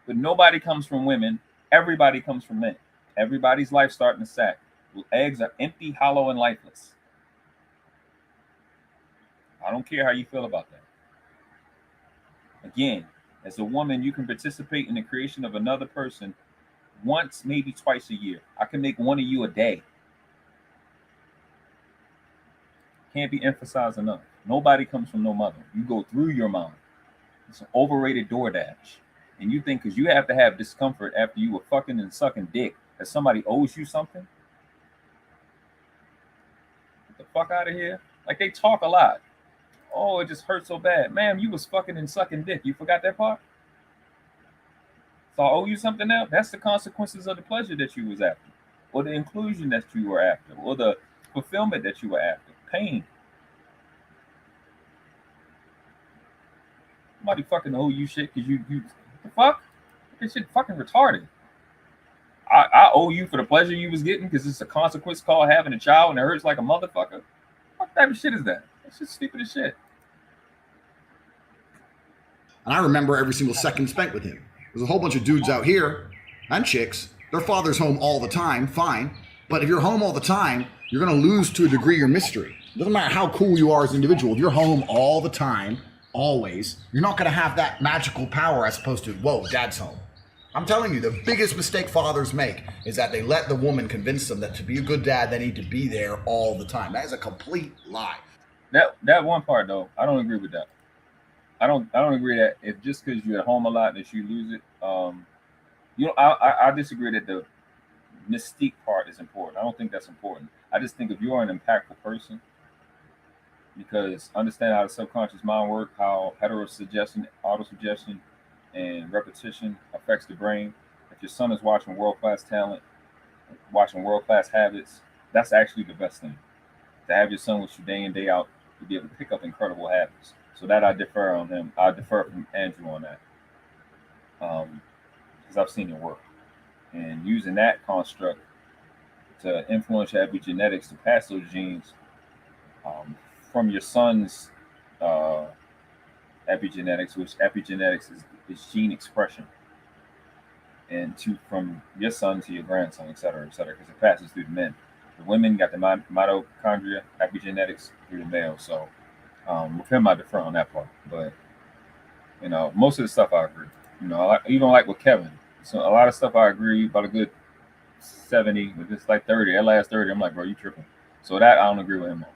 Speaker 3: But nobody comes from women. Everybody comes from men. Everybody's life starts in a sack. Eggs are empty, hollow, and lifeless. I don't care how you feel about that. Again, as a woman, you can participate in the creation of another person once, maybe twice a year. I can make one of you a day. Can't be emphasized enough. Nobody comes from no mother. You go through your mom. It's an overrated DoorDash. And you think because you have to have discomfort after you were fucking and sucking dick that somebody owes you something? Get the fuck out of here. Like, they talk a lot. Oh, it just hurt so bad. Ma'am, you was fucking and sucking dick. You forgot that part? So I owe you something now? That's the consequences of the pleasure that you was after. Or the inclusion that you were after. Or the fulfillment that you were after. Pain. Somebody fucking owe you shit because you the fuck? This shit fucking retarded. I owe you for the pleasure you was getting because it's a consequence called having a child and it hurts like a motherfucker. What type of shit is that? That's just stupid as shit.
Speaker 8: And I remember every single second spent with him. There's a whole bunch of dudes out here and chicks. Their father's home all the time, fine. But if you're home all the time, you're going to lose to a degree your mystery. It doesn't matter how cool you are as an individual. If you're home all the time, always, you're not going to have that magical power as opposed to, whoa, dad's home. I'm telling you, the biggest mistake fathers make is that they let the woman convince them that to be a good dad, they need to be there all the time. That is a complete lie.
Speaker 3: That one part though, I don't agree with that. I don't agree that if just because you're at home a lot that you lose it. I disagree that the mystique part is important. I don't think that's important. I just think if you are an impactful person, because understand how the subconscious mind works, how heterosuggestion, autosuggestion, and repetition affects the brain. If your son is watching world-class talent, watching world-class habits, that's actually the best thing. To have your son with you day in, day out, to be able to pick up incredible habits. So that I defer on him. I defer from Andrew on that. Because I've seen it work. And using that construct to influence your epigenetics to pass those genes from your son's epigenetics, which epigenetics is gene expression, and from your son to your grandson, et cetera, because it passes through the men. The women got the mitochondria epigenetics through the male. So with him, I defer on that part. But most of the stuff I agree. Even like with Kevin, so a lot of stuff I agree about a good 70, but it's like 30. That last 30, I'm like, bro, you tripping. So that I don't agree with him on.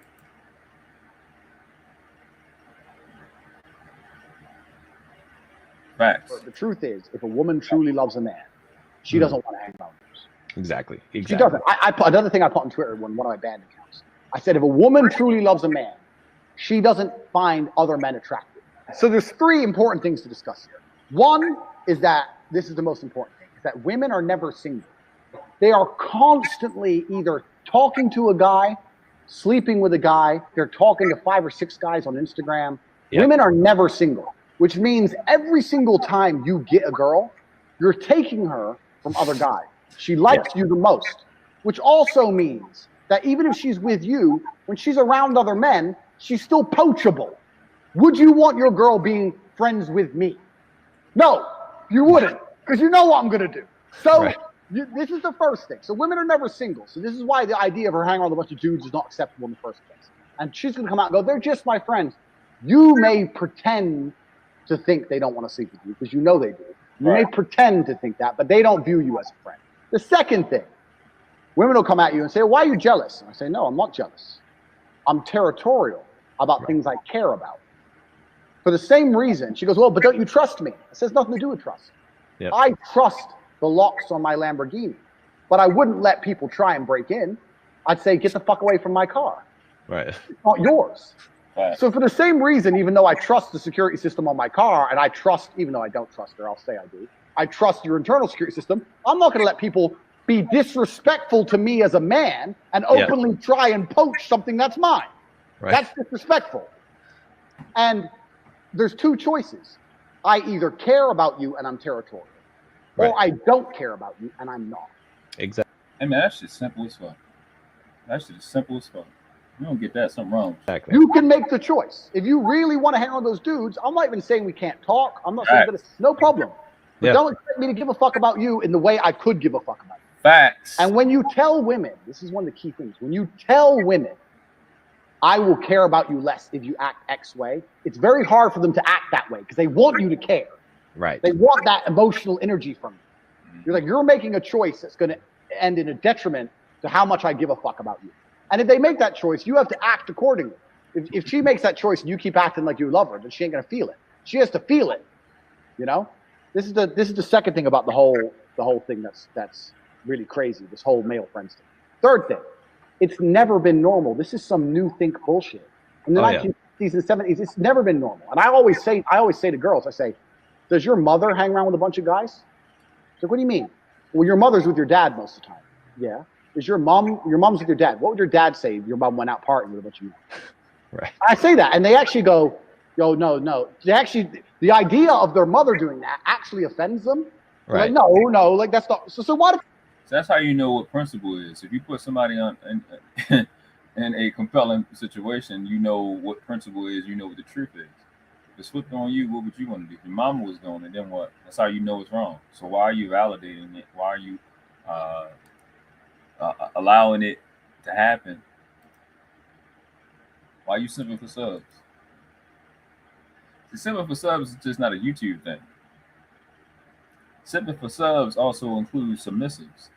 Speaker 3: Facts.
Speaker 9: But the truth is, if a woman truly loves a man, she doesn't want to hang around others.
Speaker 10: Exactly.
Speaker 9: She doesn't. I put another thing I put on Twitter when one of my band accounts. I said, if a woman truly loves a man, she doesn't find other men attractive. So there's three important things to discuss here. One is that this is the most important thing: is that women are never single. They are constantly either talking to a guy, sleeping with a guy. They're talking to 5 or 6 guys on Instagram. Yep. Women are never single, which means every single time you get a girl, you're taking her from other guys. She likes you the most, which also means that even if she's with you, when she's around other men, she's still poachable. Would you want your girl being friends with me? No, you wouldn't, because you know what I'm going to do. So this is the first thing. So women are never single. So this is why the idea of her hanging around with a bunch of dudes is not acceptable in the first place. And she's going to come out and go, they're just my friends. You may pretend to think they don't want to sleep with you because you know they do. You may pretend to think that, but they don't view you as a friend. The second thing, women will come at you and say, why are you jealous? And I say, no, I'm not jealous. I'm territorial about things I care about. For the same reason, she goes, well, but don't you trust me? It has nothing to do with trust. Yep. I trust the locks on my Lamborghini, but I wouldn't let people try and break in. I'd say, get the fuck away from my car.
Speaker 10: Right.
Speaker 9: It's not yours. So for the same reason, even though I trust the security system on my car, and I trust, even though I don't trust her, I'll say I do, I trust your internal security system, I'm not going to let people be disrespectful to me as a man and openly try and poach something that's mine. Right. That's disrespectful. And there's two choices. I either care about you and I'm territorial, or I don't care about you and I'm not.
Speaker 10: Exactly.
Speaker 3: Hey man, that shit's simple as fuck. That shit is simple as fuck. You don't get that, something wrong.
Speaker 10: Exactly.
Speaker 9: You can make the choice. If you really want to hang on those dudes, I'm not even saying we can't talk. I'm not saying that it's no problem. But don't expect me to give a fuck about you in the way I could give a fuck about you.
Speaker 3: Facts.
Speaker 9: And when you tell women, this is one of the key things, when you tell women, I will care about you less if you act X way, it's very hard for them to act that way because they want you to care.
Speaker 10: Right.
Speaker 9: They want that emotional energy from you. You're like, you're making a choice that's going to end in a detriment to how much I give a fuck about you. And if they make that choice, you have to act accordingly. If she makes that choice and you keep acting like you love her, then she ain't gonna feel it. She has to feel it. You know, this is the second thing about the whole thing that's really crazy. This whole male friends thing. Third thing, it's never been normal. This is some new think bullshit. In the 1950s and 70s, it's never been normal. And I always say to girls, I say, does your mother hang around with a bunch of guys? It's like, what do you mean? Well, your mother's with your dad most of the time. Yeah. Is your mom's with your dad? What would your dad say if your mom went out partying with a bunch of men?
Speaker 10: Right.
Speaker 9: I say that, and they actually go, yo, no. They actually, the idea of their mother doing that actually offends them.
Speaker 10: Right.
Speaker 9: Like, no, like that's not. So why?
Speaker 3: So that's how you know what principle is. If you put somebody on in a compelling situation, you know what principle is. You know what the truth is. If it's flipped on you, what would you want to do? If your mama was doing it, then what? That's how you know it's wrong. So why are you validating it? Why are you allowing it to happen? Why are you simping for subs? The simping for subs is just not a YouTube thing. Simping for subs also includes submissives.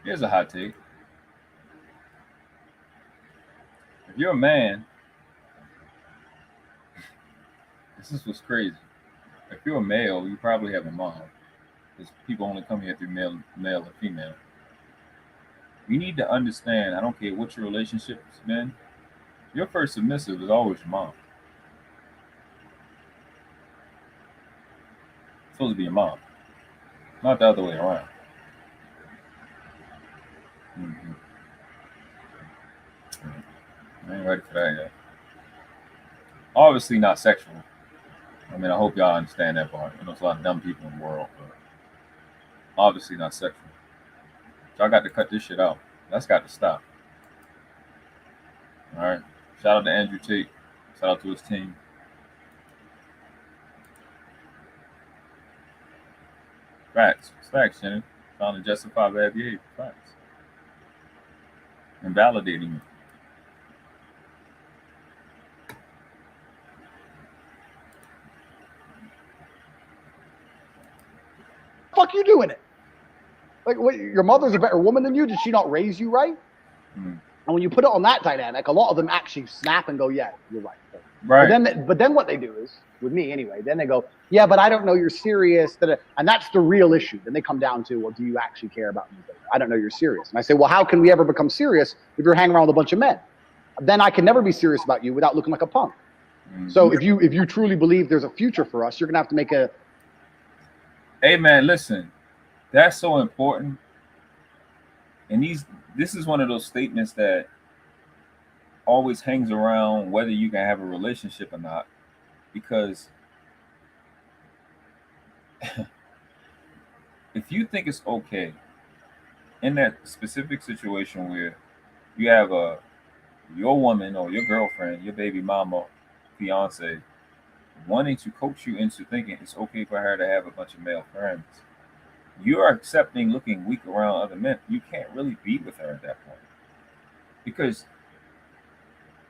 Speaker 3: Here's a hot take. If you're a man, this is what's crazy. If you're a male, you probably have a mom, because people only come here through male or female. You need to understand, I don't care what your relationship's been, your first submissive is always your mom. It's supposed to be your mom, not the other way around. I ain't ready for that yet. Obviously not sexual. I mean, I hope y'all understand that part. There's a lot of dumb people in the world, but obviously not sexual. Y'all got to cut this shit out. That's got to stop. All right. Shout out to Andrew Tate. Shout out to his team. Facts. It's facts, Shannon. Trying to justify bad behavior. Facts. Invalidating it.
Speaker 9: Fuck you doing it? Like, what, your mother's a better woman than you? Did she not raise you right? And when you put it on that dynamic, a lot of them actually snap and go, yeah, you're right.
Speaker 3: Right.
Speaker 9: But then what they do is, with me anyway, then they go, yeah, but I don't know you're serious. And that's the real issue. Then they come down to, well, do you actually care about me? I don't know you're serious. And I say, well, how can we ever become serious if you're hanging around with a bunch of men? Then I can never be serious about you without looking like a punk. So if you truly believe there's a future for us, you're going to have to make a...
Speaker 3: Hey, man, listen. That's so important. And this is one of those statements that always hangs around whether you can have a relationship or not. Because if you think it's okay in that specific situation where you have your woman or your girlfriend, your baby mama, fiance, wanting to coach you into thinking it's okay for her to have a bunch of male friends, you're accepting looking weak around other men. You can't really be with her at that point because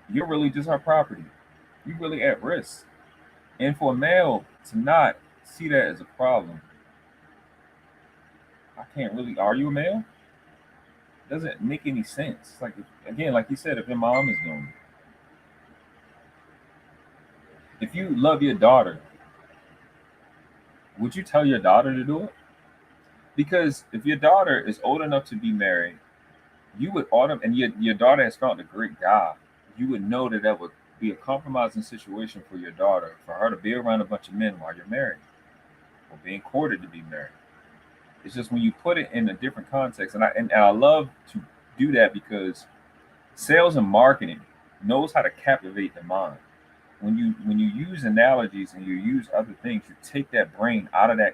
Speaker 3: you're really just her property. You're really at risk. And for a male to not see that as a problem, I can't really. Are you a male? Doesn't make any sense. Like, again, like you said, if your mom is doing it, if you love your daughter, would you tell your daughter to do it? Because if your daughter is old enough to be married, you would and your daughter has found a great guy, you would know that would be a compromising situation for your daughter, for her to be around a bunch of men while you're married or being courted to be married. It's just when you put it in a different context, and I love to do that because sales and marketing knows how to captivate the mind. When you use analogies and you use other things, you take that brain out of that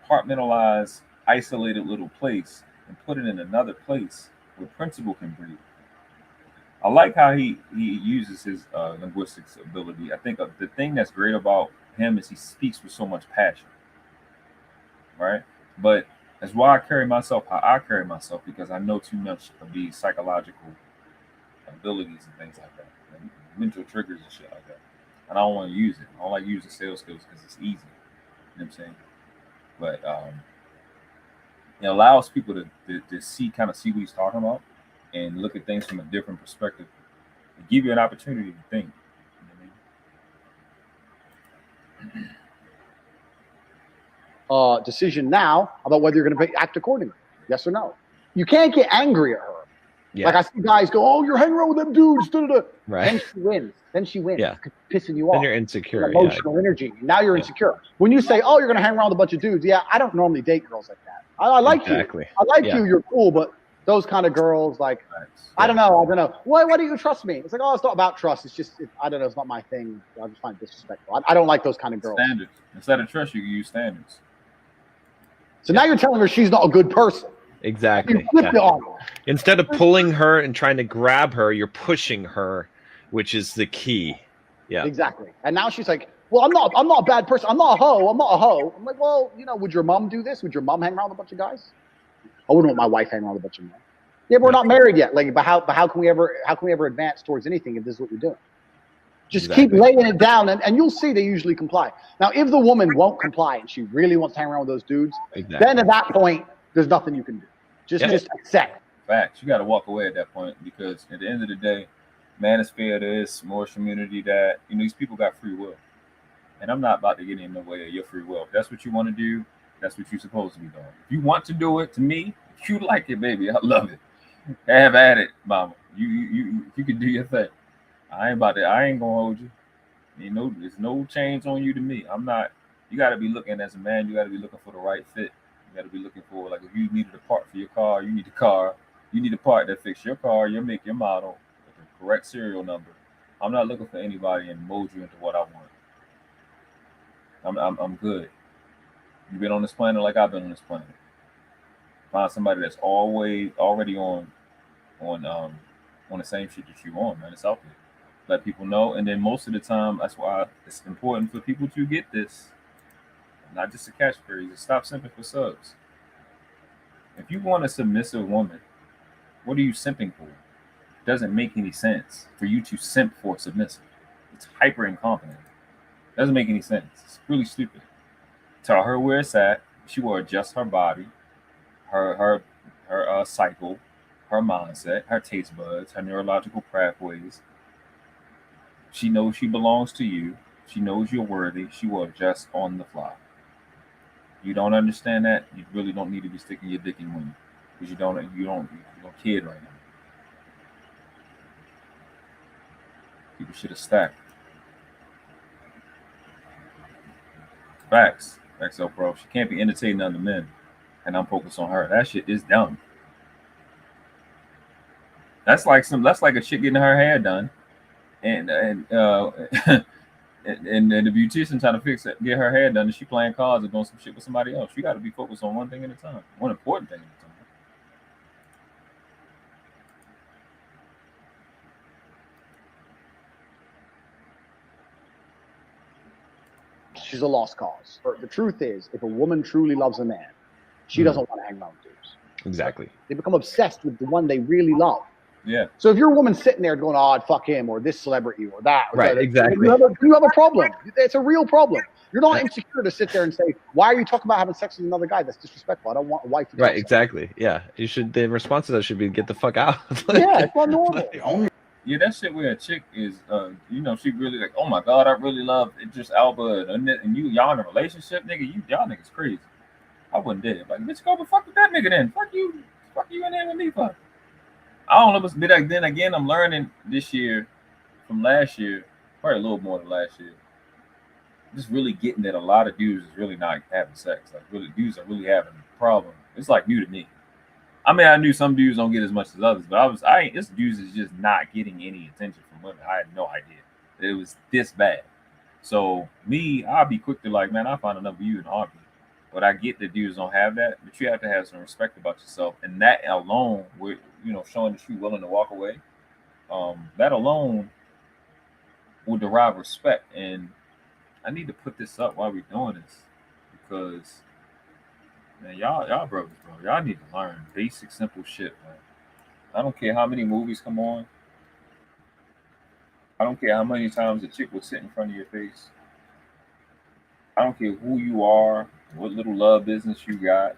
Speaker 3: compartmentalized, isolated little place and put it in another place where principle can breathe. I like how he uses his linguistics ability. I think the thing that's great about him is he speaks with so much passion, right? But that's why I carry myself how I carry myself, because I know too much of these psychological abilities and things like that, and mental triggers and shit like that. And I don't want to use it. I don't like using sales skills because it's easy. You know what I'm saying? But It allows people to see what he's talking about and look at things from a different perspective and give you an opportunity to think.
Speaker 9: Decision now about whether you're going to act accordingly. Yes or no. You can't get angry at her.
Speaker 10: Yeah.
Speaker 9: Like I see guys go, "Oh, you're hanging around with them dudes."
Speaker 10: Right.
Speaker 9: Then she wins.
Speaker 10: Yeah.
Speaker 9: Pissing you off.
Speaker 10: Then you're insecure.
Speaker 9: Emotional energy. Now you're insecure. When you say, "Oh, you're going to hang around with a bunch of dudes," I don't normally date girls like that. I like you. I like you. You're cool, but those kind of girls, like, I don't know. Why do you trust me? It's like, oh, it's not about trust. It's just, I don't know. It's not my thing. I just find it disrespectful. I don't like those kind of girls.
Speaker 3: Standards. Instead of trust, you can use standards.
Speaker 9: So now you're telling her she's not a good person.
Speaker 10: Exactly. Instead of pulling her and trying to grab her, you're pushing her, which is the key. Yeah.
Speaker 9: Exactly. And now she's like, well, I'm not a bad person. I'm not a hoe. I'm like, well, would your mom do this? Would your mom hang around with a bunch of guys? I wouldn't want my wife hanging around with a bunch of men. Yeah, but we're not married yet. Like, but how can we ever advance towards anything if this is what you're doing? Just keep laying it down, and you'll see they usually comply. Now, if the woman won't comply and she really wants to hang around with those dudes, then at that point, there's nothing you can do. Just accept.
Speaker 3: Facts. You got to walk away at that point, because at the end of the day, manosphere, this Moorish community, that these people got free will, and I'm not about to get in the way of your free will. If that's what you want to do, that's what you're supposed to be doing. If you want to do it, to me, if you like it, baby, I love it. Have at it, mama. You can do your thing. I ain't gonna hold you. There's no change on you to me. I'm not. You got to be looking as a man. You got to be looking for the right fit. You got to be looking for, like, if you needed a part for your car, you need a car. You need a part that fits your car, your make, your model, with the correct serial number. I'm not looking for anybody and mold you into what I want. I'm good. You've been on this planet like I've been on this planet. Find somebody that's already on the same shit that you on, man. It's out there. Let people know, and then most of the time, that's why it's important for people to get this. Not just a catchphrase. Stop simping for subs. If you want a submissive woman, what are you simping for? It doesn't make any sense for you to simp for submissive. It's hyper incompetent. It doesn't make any sense. It's really stupid. Tell her where it's at. She will adjust her body, her cycle, her mindset, her taste buds, her neurological pathways. She knows she belongs to you. She knows you're worthy. She will adjust on the fly. You don't understand that, you really don't need to be sticking your dick in women, because you're a kid right now. People should have stacked. Facts, XO Pro. She can't be entertaining other men, and I'm focused on her. That shit is dumb. That's like a chick getting her hair done, and the beautician trying to get her hair done, and she playing cards and doing some shit with somebody else. You got to be focused on one thing at a time, one important thing at a time.
Speaker 9: She's a lost cause. The truth is, if a woman truly loves a man, she doesn't want to hang around with dudes.
Speaker 10: Exactly.
Speaker 9: They become obsessed with the one they really love.
Speaker 3: Yeah.
Speaker 9: So if you're a woman sitting there going, "Oh, I'd fuck him," or this celebrity, or that, or
Speaker 10: right?
Speaker 9: that,
Speaker 10: Exactly.
Speaker 9: You have a problem. It's a real problem. You're not insecure to sit there and say, "Why are you talking about having sex with another guy? That's disrespectful. I don't want a wife."
Speaker 10: Right. Exactly. Yeah. You should. The response to that should be, "Get the fuck out."
Speaker 9: Yeah, it's not normal.
Speaker 3: Yeah, that shit where a chick is, she really like, "Oh my God, I really love Idris Elba," and y'all in a relationship, nigga. Y'all niggas crazy. I wouldn't dare. Like, bitch, go fuck with that nigga then. Fuck you in there with me, fuck. I don't know, but then again, I'm learning this year from last year, probably a little more than last year. Just really getting that a lot of dudes is really not having sex. Like, really, dudes are really having a problem. It's like new to me. I mean, I knew some dudes don't get as much as others, but this dudes is just not getting any attention from women. I had no idea that it was this bad. So me, I'll be quick to like, man, I'll find enough of you in a heartbeat. But I get that dudes don't have that, but you have to have some respect about yourself, and that alone, with showing that you're willing to walk away, that alone will derive respect. And I need to put this up while we're doing this, because man, y'all brothers, bro, y'all need to learn basic, simple shit, man. I don't care how many movies come on. I don't care how many times a chick will sit in front of your face. I don't care who you are, what little love business you got.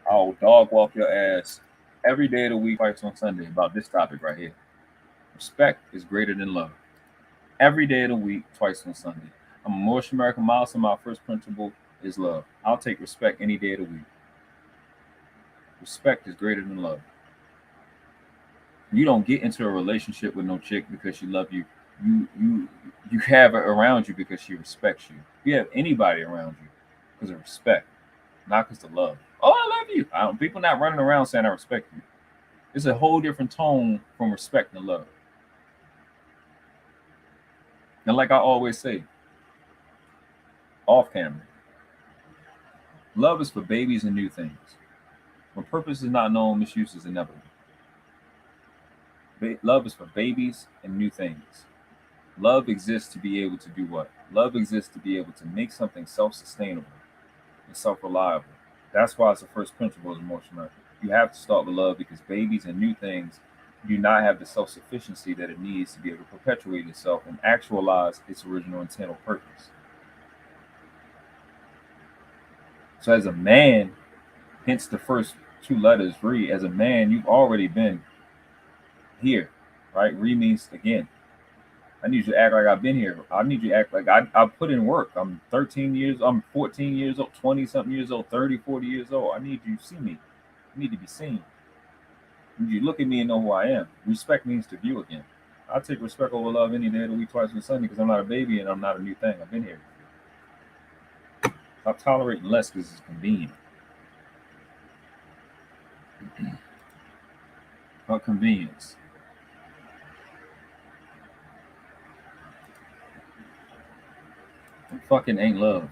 Speaker 3: I'll dog walk your ass every day of the week, twice on Sunday, about this topic right here. Respect is greater than love. Every day of the week, twice on Sunday. I'm a Moorish American model, so my first principle is love. I'll take respect any day of the week. Respect is greater than love. You don't get into a relationship with no chick because she loves you. You have her around you because she respects you. You have anybody around you because of respect, not because of love. Oh, I love you. People not running around saying I respect you. It's a whole different tone from respect and love. And like I always say, off camera, love is for babies and new things. When purpose is not known, misuse is inevitable. Love is for babies and new things. Love exists to be able to do what? Love exists to be able to make something self-sustainable and self-reliable. That's why it's the first principle of emotional. You have to start with love because babies and new things do not have the self-sufficiency that it needs to be able to perpetuate itself and actualize its original intent or purpose. So as a man, hence the first two letters, re, as a man, you've already been here, right? Re means again. I need you to act like I've been here. I need you to act like I put in work. I'm 13 years, I'm 14 years old, 20-something years old, 30, 40 years old. I need you to see me. I need to be seen. I need you to look at me and know who I am. Respect means to view again. I take respect over love any day of the week, twice on Sunday, because I'm not a baby and I'm not a new thing. I've been here. Stop tolerating less because it's convenient. About convenience. It fucking ain't love.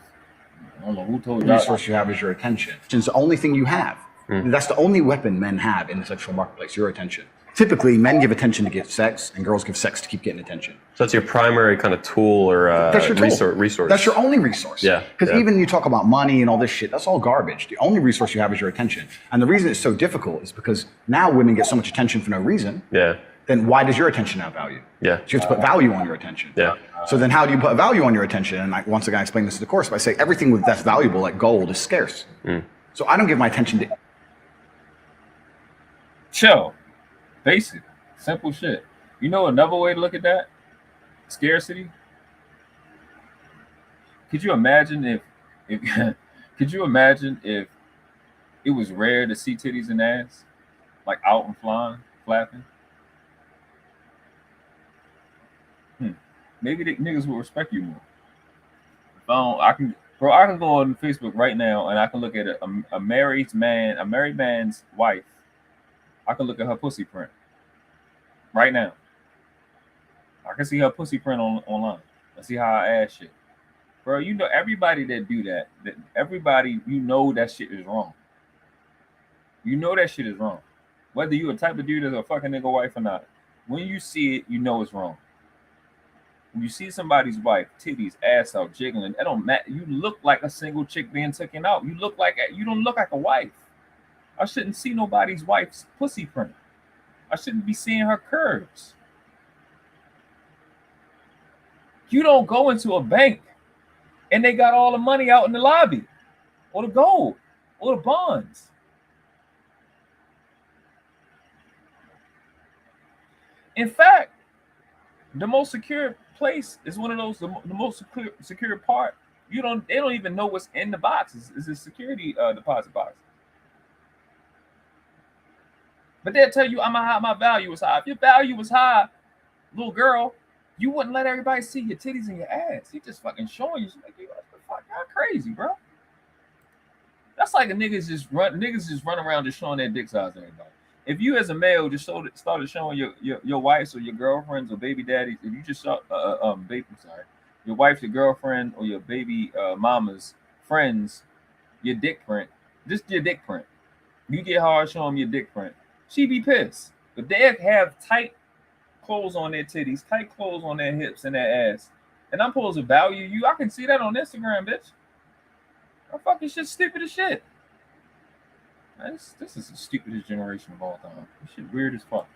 Speaker 3: I don't know who told you.
Speaker 8: The resource you have is your attention. It's the only thing you have. That's the only weapon men have in the sexual marketplace, your attention. Typically, men give attention to get sex, and girls give sex to keep getting attention.
Speaker 11: So that's your primary kind of tool or
Speaker 8: that's your tool.
Speaker 11: Resource.
Speaker 8: That's your only resource.
Speaker 11: Yeah.
Speaker 8: Because even you talk about money and all this shit, that's all garbage. The only resource you have is your attention. And the reason it's so difficult is because now women get so much attention for no reason.
Speaker 11: Yeah.
Speaker 8: Then why does your attention have value?
Speaker 11: Yeah.
Speaker 8: So you have to put value on your attention.
Speaker 11: Yeah.
Speaker 8: So then how do you put value on your attention? And like once again, I explain this in the course by saying everything that's valuable, like gold, is scarce. So I don't give my attention to...
Speaker 3: Chill. Basic. Simple shit. You know another way to look at that? Scarcity. Could you imagine if could you imagine if it was rare to see titties and ass? Like out and flying, flapping? Maybe the niggas will respect you more. I can go on Facebook right now and I can look at a married man's wife. I can look at her pussy print. Right now. I can see her pussy print online. I see how her ass shit. Bro, you know everybody that do that everybody, you know that shit is wrong. You know that shit is wrong. Whether you a type of dude that's a fucking nigga wife or not. When you see it, you know it's wrong. When you see somebody's wife, titties, ass out, jiggling, it don't matter. You look like a single chick being taken out. You don't look like a wife. I shouldn't see nobody's wife's pussy print. I shouldn't be seeing her curves. You don't go into a bank and they got all the money out in the lobby, or the gold, or the bonds. In fact, the most secure place is one of those, the most secure part. They don't even know what's in the boxes. It's a security deposit box. But they'll tell you my value is high. If your value was high, little girl, you wouldn't let everybody see your titties and your ass. You just fucking showing you. Like, what the fuck? Y'all crazy, bro. That's like niggas just run around just showing their dick size to everybody. If you as a male just started showing your wives or your girlfriends or baby daddies, if you just saw your wife, your girlfriend, or your baby mama's friends, your dick print, just your dick print. You get hard, show them your dick print. She be pissed. But they have tight clothes on their titties, tight clothes on their hips and their ass. And I'm supposed to value you. I can see that on Instagram, bitch. That fucking shit stupid as shit. This is the stupidest generation of all time. This shit weird as fuck.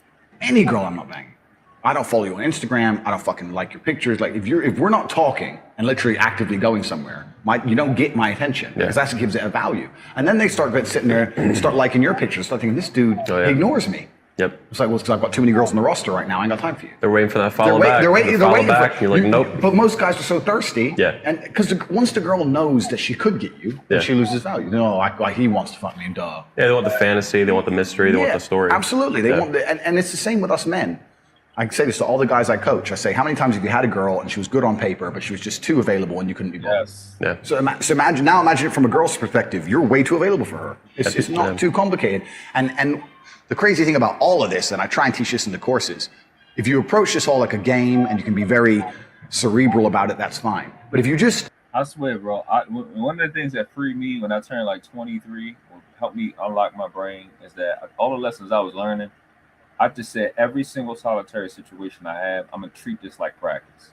Speaker 8: Any girl I'm not banging. I don't follow you on Instagram. I don't fucking like your pictures. Like if we're not talking and literally actively going somewhere, you don't get my attention because that's what gives it a value. And then they start sitting there and start liking your pictures. Start thinking this dude ignores me.
Speaker 11: Yep.
Speaker 8: It's like, well, because I've got too many girls on the roster right now. I ain't got time for you.
Speaker 11: They're waiting for that follow back.
Speaker 8: They're waiting
Speaker 11: back. You're like, nope.
Speaker 8: But most guys are so thirsty.
Speaker 11: Yeah.
Speaker 8: And because once the girl knows that she could get you, then she loses value. No, he wants to fuck me, duh.
Speaker 11: Yeah, they want the fantasy. They want the mystery. They want the story.
Speaker 8: Absolutely. They want and it's the same with us men. I say this to all the guys I coach. I say, how many times have you had a girl and she was good on paper, but she was just too available and you couldn't be bothered?
Speaker 3: Yes.
Speaker 11: Yeah.
Speaker 8: So imagine it from a girl's perspective. You're way too available for her. It's not too complicated. And the crazy thing about all of this, and I try and teach this in the courses, if you approach this all like a game and you can be very cerebral about it, that's fine. But if you just...
Speaker 3: I swear, bro, one of the things that freed me when I turned like 23, or helped me unlock my brain, is that all the lessons I was learning, I just said every single solitary situation I have, I'm going to treat this like practice.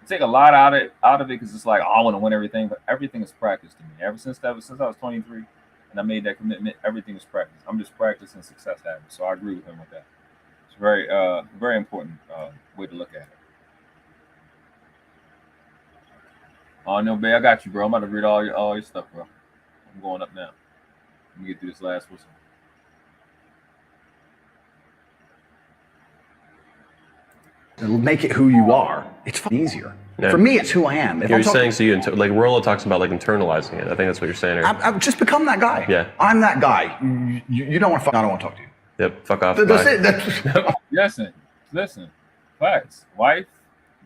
Speaker 3: I take a lot out of it because it's like, I want to win everything, but everything is practice to me. Ever since I was 23, and I made that commitment, everything is practice. I'm just practicing success habits. So I agree with him with that. It's very, very important way to look at it. Oh no, babe, I got you, bro. I'm about to read all your stuff, bro. I'm going up now. Let me get through this last whistle.
Speaker 8: Make it who you are. It's fucking easier.
Speaker 11: Yeah.
Speaker 8: For me, it's who I am. If
Speaker 11: you're saying, so like Rollo talks about like internalizing it. I think that's what you're saying here.
Speaker 8: I've just become that guy.
Speaker 11: Yeah.
Speaker 8: I'm that guy. You don't want to fuck. I don't want to talk to you.
Speaker 11: Yep. Fuck off.
Speaker 3: That's it. Listen. Facts. Wife,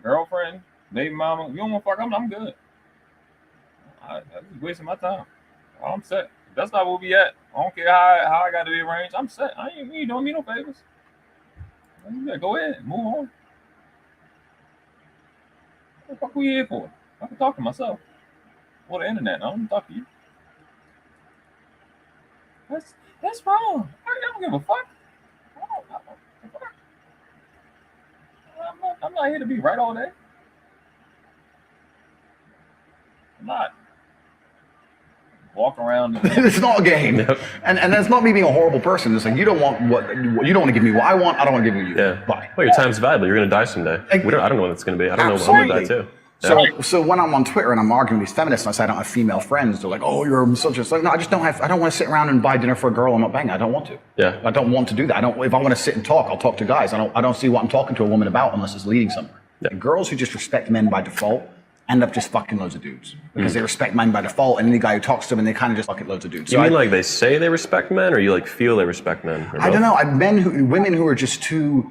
Speaker 3: girlfriend, baby mama. You don't want to fuck. I'm good. I just wasting my time. I'm set. That's not where we at. I don't care how I got to be arranged. I'm set. You ain't doing me no favors. Go ahead. Move on. What the fuck we here for? I can talk to myself. Or the internet. I don't talk to you. That's wrong. I don't give a fuck. I'm not here to be right all day. I'm not. Walk around.
Speaker 8: It's not a game. Yep. And that's not me being a horrible person. It's like you don't want what you don't want to give me what I want. I don't want to give you.
Speaker 11: Yeah.
Speaker 8: Bye.
Speaker 11: Well, your time's valuable. You're gonna die someday. I don't know what it's gonna be. I don't know. I'm gonna die too. Yeah.
Speaker 8: So when I'm on Twitter and I'm arguing with these feminists and I say I don't have female friends, they're like, "Oh, you're a misogynist." Like, no, I just don't have. I don't want to sit around and buy dinner for a girl I'm not banging. I don't want to.
Speaker 11: Yeah.
Speaker 8: I don't want to do that. If I want to sit and talk, I'll talk to guys. I don't see what I'm talking to a woman about unless it's leading somewhere. Yeah. Girls who just respect men by default end up just fucking loads of dudes because they respect men by default, and any guy who talks to them, and they kind of just fucking loads of dudes.
Speaker 11: You mean like they say they respect men, or you like feel they respect men?
Speaker 8: I don't know. Women who are just too.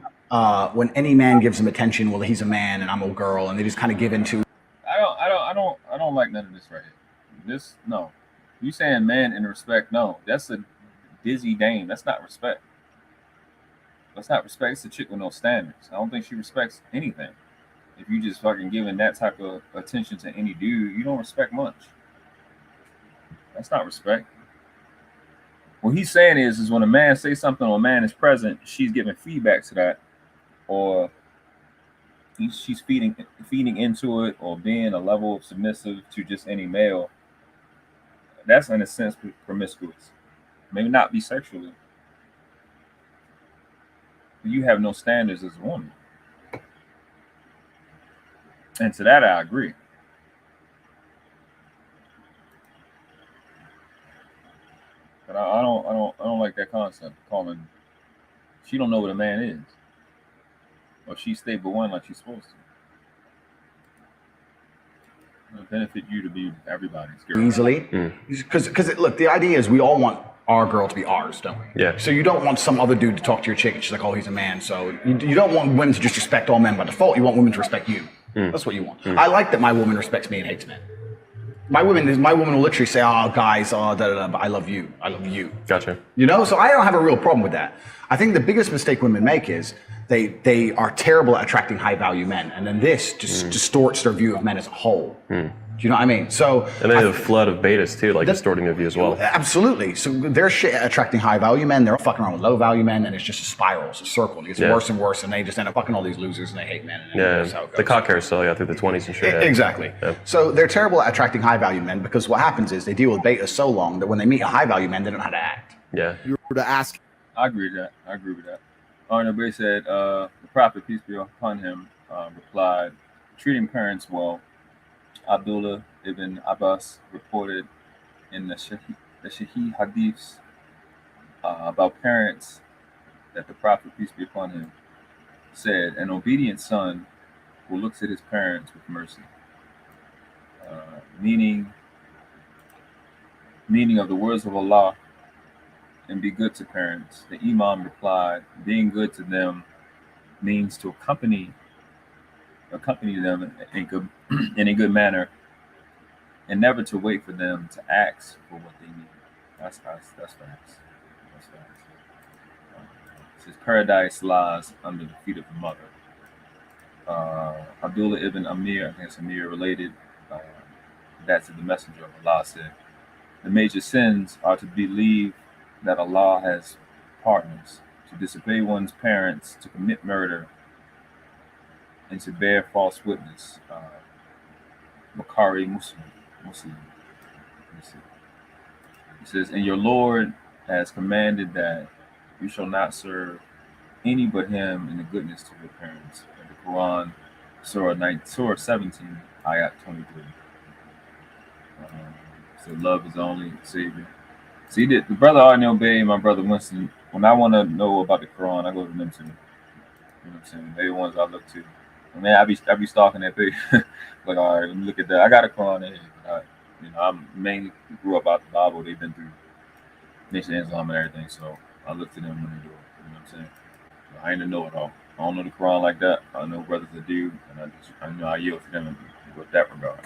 Speaker 8: When any man gives them attention, well, he's a man and I'm a girl, and they just kind of give into.
Speaker 3: I don't like none of this right here. No. You saying man and respect? No, that's a dizzy dame. That's not respect. That's not respect. It's a chick with no standards. I don't think she respects anything. If you just fucking giving that type of attention to any dude, you don't respect much. That's not respect. What he's saying is when a man says something or a man is present, she's giving feedback to that, or she's feeding into it, or being a level of submissive to just any male. That's in a sense promiscuous. Maybe not be sexually. But you have no standards as a woman. And to that, I agree. But I don't like that concept calling. She don't know what a man is, or she stable one like she's supposed to. It'll benefit you to be everybody's girl
Speaker 8: easily, because look, the idea is we all want our girl to be ours, don't we?
Speaker 11: Yeah.
Speaker 8: So you don't want some other dude to talk to your chick and she's like, oh, he's a man. So you don't want women to just respect all men by default. You want women to respect you. That's what you want. I like that my woman respects me and hates men. My woman will literally say, "Oh, guys, but I love you. I love you."
Speaker 11: Gotcha.
Speaker 8: You know, so I don't have a real problem with that. I think the biggest mistake women make is they are terrible at attracting high value men, and then this just distorts their view of men as a whole. Do you know what I mean? So
Speaker 11: and they have a flood of betas too, like distorting their view as well.
Speaker 8: Absolutely. So they're shit at attracting high value men. They're fucking around with low value men, and it's just a spiral. It's a circle. It gets worse and worse, and they just end up fucking all these losers, and they hate men. And that's how it goes.
Speaker 11: The cock carousel, through the 20s and shit.
Speaker 8: Exactly. Yeah. So they're terrible at attracting high value men because what happens is they deal with betas so long that when they meet a high value man, they don't know how to act.
Speaker 11: Yeah.
Speaker 6: You were to ask.
Speaker 3: I agree with that. Arnabe said, the Prophet, peace be upon him, replied, treating parents well. Abdullah ibn Abbas reported in the Shahi Hadiths about parents that the Prophet, peace be upon him, said, an obedient son who looks at his parents with mercy. Meaning of the words of Allah, and be good to parents. The Imam replied, being good to them means to accompany them in a good manner, and never to wait for them to ask for what they need. That's facts. That's facts. It says paradise lies under the feet of the mother. Abdullah ibn Amir, I think it's Amir related, that to the Messenger of Allah said, the major sins are to believe that Allah has partners, to disobey one's parents, to commit murder, and to bear false witness. Bukhari Muslim. It says, and your Lord has commanded that you shall not serve any but him in the goodness to your parents. In the Quran, Surah 17, Ayat 23. So love is the only savior. See, the brother Arnel Bay and my brother Winston, when I want to know about the Quran, I go to them too. You know what I'm saying? They're the ones I look to. I mean, I be stalking that page. Like, all right, let me look at that. I got a Quran in here. I mainly grew up out the Bible. They've been through Nation of Islam and everything, so I look to them when they do it. You know what I'm saying? I ain't a know-it-all. I don't know the Quran like that. I know brothers that do, and I yield to them with that regard.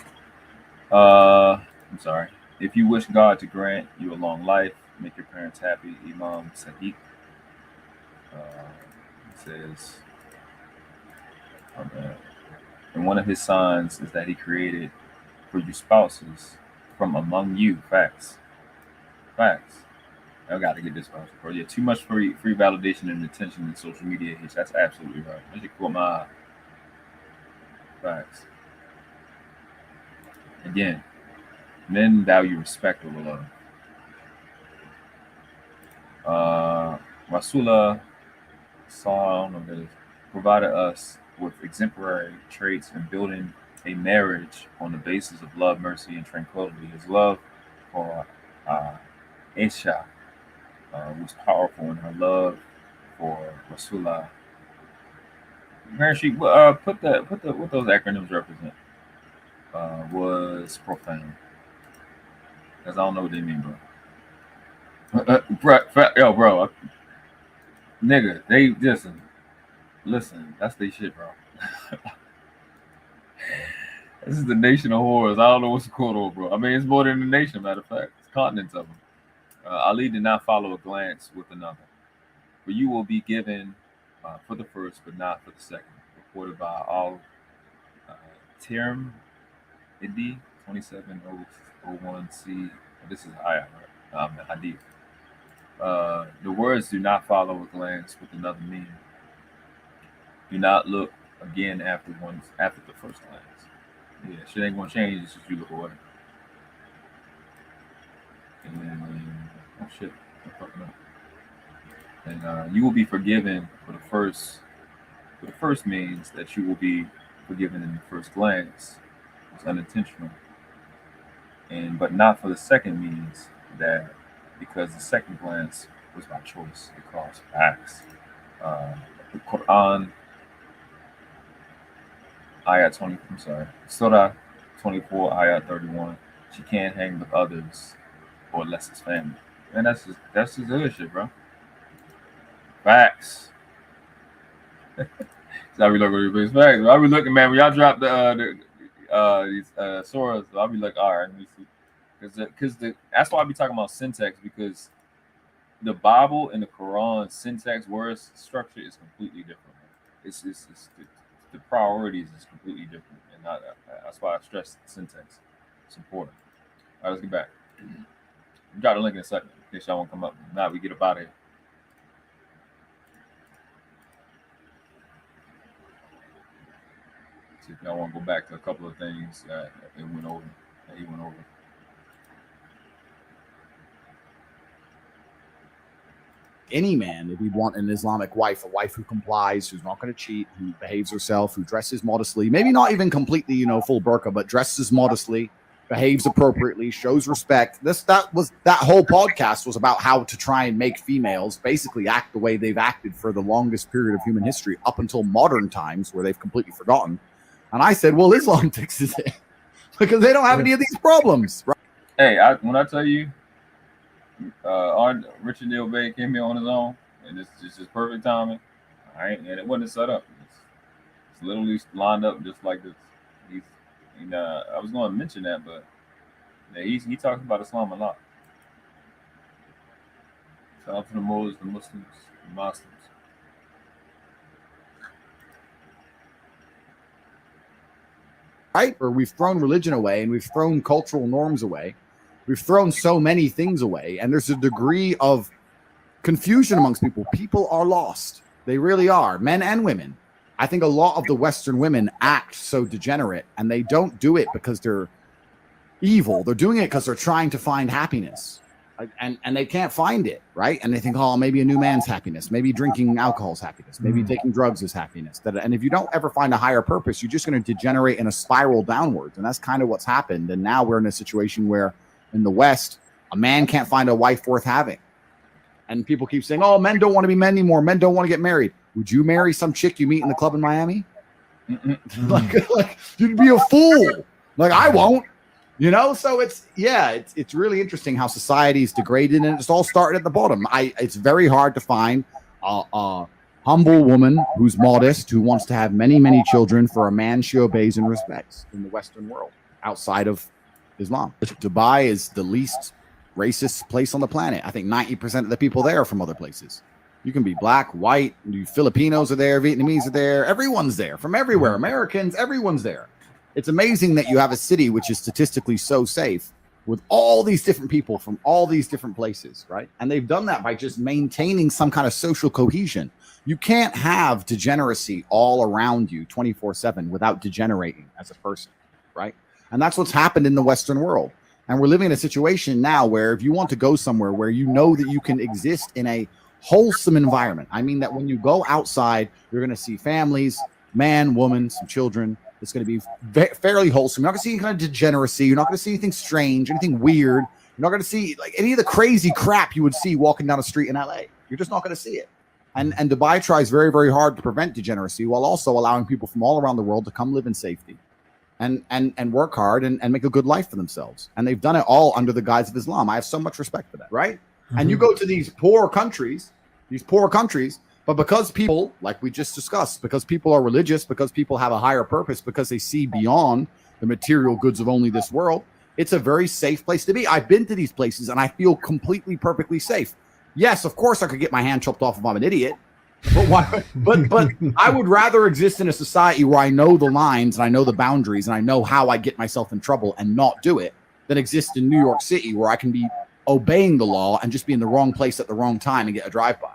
Speaker 3: I'm sorry. If you wish God to grant you a long life, make your parents happy. Imam Sadiq says, and one of his signs is that he created for you spouses from among you. Facts. I got to get this one, bro. Yeah, too much free validation and attention in social media. That's absolutely right. I should quote my eye. Facts. Again, men value respect over love. Rasulullah provided us with exemplary traits in building a marriage on the basis of love, mercy, and tranquility. His love for Aisha was powerful, and her love for Rasulullah. Mary, put what those acronyms represent. Was profound. Because I don't know what they mean, bro. Bro. Nigga, they listen, that's their shit, bro. This is the nation of horrors. I don't know what's going on, bro. I mean, it's more than a nation, matter of fact. It's continents of them. Ali did not follow a glance with another. For you will be given for the first, but not for the second. Reported by Tiram Idi 2701C. This is Aria, right? Hadith. The words do not follow a glance with another meaning. Do not look again after the first glance. Yeah, shit ain't gonna change. It's just you look away. And oh shit, I'm fucking up. And you will be forgiven for the first. For the first means that you will be forgiven in the first glance. It's unintentional. But not for the second means that because the second glance was by choice across acts. The Quran, Surah 24, Ayat 31. She can't hang with others or less his family. Man, that's just good shit, bro. Facts. So I be looking at these facts. I be looking, man. When y'all drop these surahs, I'll be like, all right, let me see. Because that's why I be talking about syntax, because the Bible and the Quran syntax word structure is completely different. It's the priorities is completely different, and that's why I stress syntax. It's important. All right, let's get back. Drop the link in a second in case y'all want to come up. Now we get up out of here. See if y'all want to go back to a couple of things that he went over.
Speaker 9: any man, if he'd want an Islamic wife, a wife who complies, who's not going to cheat, who behaves herself, who dresses modestly, maybe not even completely, you know, full burqa, but dresses modestly, behaves appropriately, shows respect. That whole podcast was about how to try and make females basically act the way they've acted for the longest period of human history up until modern times, where they've completely forgotten. And I said, well, Islam fixes it because they don't have any of these problems. Right?
Speaker 3: Hey, when I tell you, our Richard Neal Bay came here on his own, and it's just perfect timing. All right, and it wasn't set up. It's literally lined up just like this. I was going to mention that, but he talks about Islam a lot. Shout out to the Moors, the Muslims, the Muslims.
Speaker 9: Right? Or we've thrown religion away, and we've thrown cultural norms away. We've thrown so many things away, and there's a degree of confusion amongst people. People are lost. They really are, men and women. I think a lot of the Western women act so degenerate, and they don't do it because they're evil. They're doing it because they're trying to find happiness, and they can't find it, right? And they think, oh, maybe a new man's happiness, maybe drinking alcohol is happiness, maybe taking drugs is happiness. And if you don't ever find a higher purpose, you're just going to degenerate in a spiral downwards, and that's kind of what's happened. And now we're in a situation where in the West, a man can't find a wife worth having. And people keep saying, oh, men don't want to be men anymore. Men don't want to get married. Would you marry some chick you meet in the club in Miami? like you'd be a fool. Like, I won't. You know, so it's really interesting how society's degraded, and it's all started at the bottom. It's very hard to find a humble woman who's modest, who wants to have many, many children for a man she obeys and respects in the Western world outside of Islam. Dubai is the least racist place on the planet. I think 90% of the people there are from other places. You can be black, white, Filipinos are there, Vietnamese are there, everyone's there from everywhere. Americans, everyone's there. It's amazing that you have a city which is statistically so safe with all these different people from all these different places, right? And they've done that by just maintaining some kind of social cohesion. You can't have degeneracy all around you 24/7 without degenerating as a person, right? And that's what's happened in the Western world. And we're living in a situation now where if you want to go somewhere where you know that you can exist in a wholesome environment, I mean that when you go outside, you're going to see families, man, woman, some children. It's going to be fairly wholesome. You're not going to see any kind of degeneracy. You're not going to see anything strange, anything weird. You're not going to see like any of the crazy crap you would see walking down a street in LA. You're just not going to see it. And Dubai tries very, very hard to prevent degeneracy while also allowing people from all around the world to come live in safety and work hard and make a good life for themselves. And they've done it all under the guise of Islam. I have so much respect for that, right? And you go to these poor countries, but because people, like we just discussed, because people are religious, because people have a higher purpose, because they see beyond the material goods of only this world, it's a very safe place to be. I've been to these places and I feel completely, perfectly safe. Yes, of course I could get my hand chopped off if I'm an idiot. But why? But I would rather exist in a society where I know the lines and I know the boundaries and I know how I get myself in trouble and not do it than exist in New York City where I can be obeying the law and just be in the wrong place at the wrong time and get a drive-by.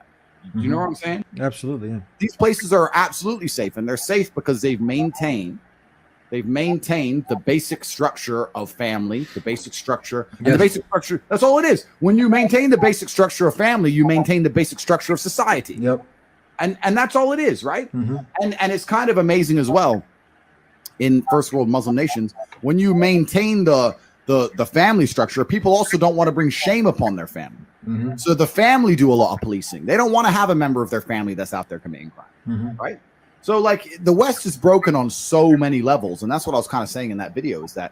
Speaker 9: Do you know what I'm saying?
Speaker 12: Absolutely. Yeah.
Speaker 9: These places are absolutely safe, and they're safe because they've maintained the basic structure of family, the basic structure, and the basic structure. That's all it is. When you maintain the basic structure of family, you maintain the basic structure of society.
Speaker 12: Yep.
Speaker 9: And that's all it is, right? And it's kind of amazing as well in first world Muslim nations when you maintain the family structure. People also don't want to bring shame upon their family. So the family do a lot of policing. They don't want to have a member of their family that's out there committing crime, right? So like the West is broken on so many levels, and that's what I was kind of saying in that video is that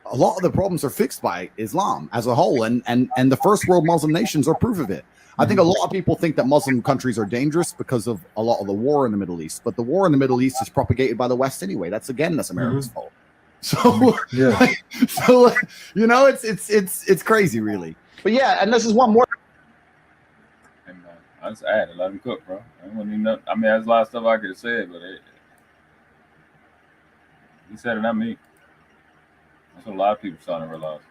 Speaker 9: a lot of the problems are fixed by Islam as a whole, and the first world Muslim nations are proof of it. I think a lot of people think that Muslim countries are dangerous because of a lot of the war in the Middle East, but the war in the Middle East is propagated by the West anyway. That's America's fault. So so you know, it's crazy, really. But yeah, and this is one more.
Speaker 3: And I just added, let him cook, bro. I mean, there's a lot of stuff I could have said, but he said it, not me. That's what a lot of people starting to realize.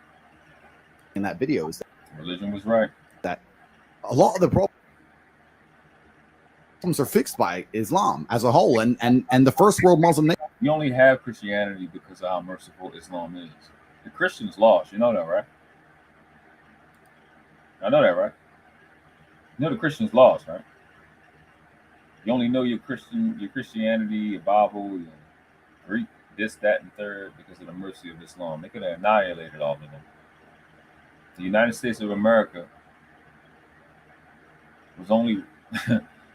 Speaker 9: In that video is that
Speaker 3: religion was right.
Speaker 9: That a lot of the problems are fixed by Islam as a whole, and the first world Muslim nation.
Speaker 3: You only have Christianity because of how merciful Islam is. The Christians lost, you know that, right? I know that, right? You know the Christians lost, right? You only know your Christianity, your Bible, your Greek, this, that, and third because of the mercy of Islam. They could have annihilated all of them. The United States of America was only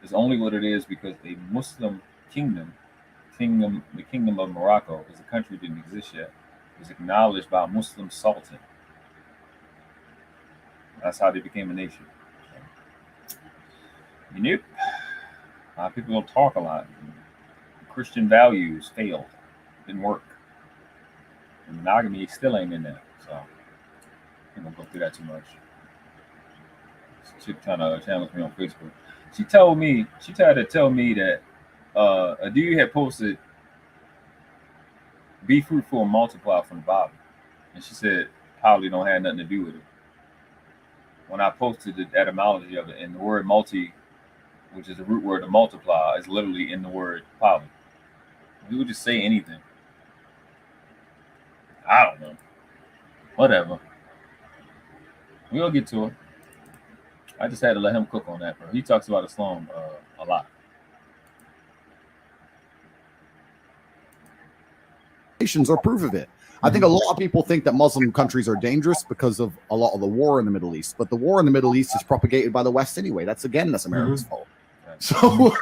Speaker 3: is only what it is because a Muslim kingdom, the kingdom of Morocco, because the country didn't exist yet, was acknowledged by a Muslim sultan. That's how they became a nation. Nope. A lot of people don't talk a lot. Christian values failed. Didn't work. And monogamy still ain't in there. So I'm not gonna go through that too much. This chick trying to challenge me on Facebook. She tried to tell me that a dude had posted be fruitful and multiply from the Bible. And she said probably don't have nothing to do with it. When I posted the etymology of it, and the word multi, which is the root word to multiply, is literally in the word poly. We would just say anything. I don't know. Whatever. We'll get to it. I just had to let him cook on that, bro. He talks about Islam a lot.
Speaker 12: Are proof of it. I think a lot of people think that Muslim countries are dangerous because of a lot of the war in the Middle East, but the war in the Middle East is propagated by the West anyway. That's America's fault. So,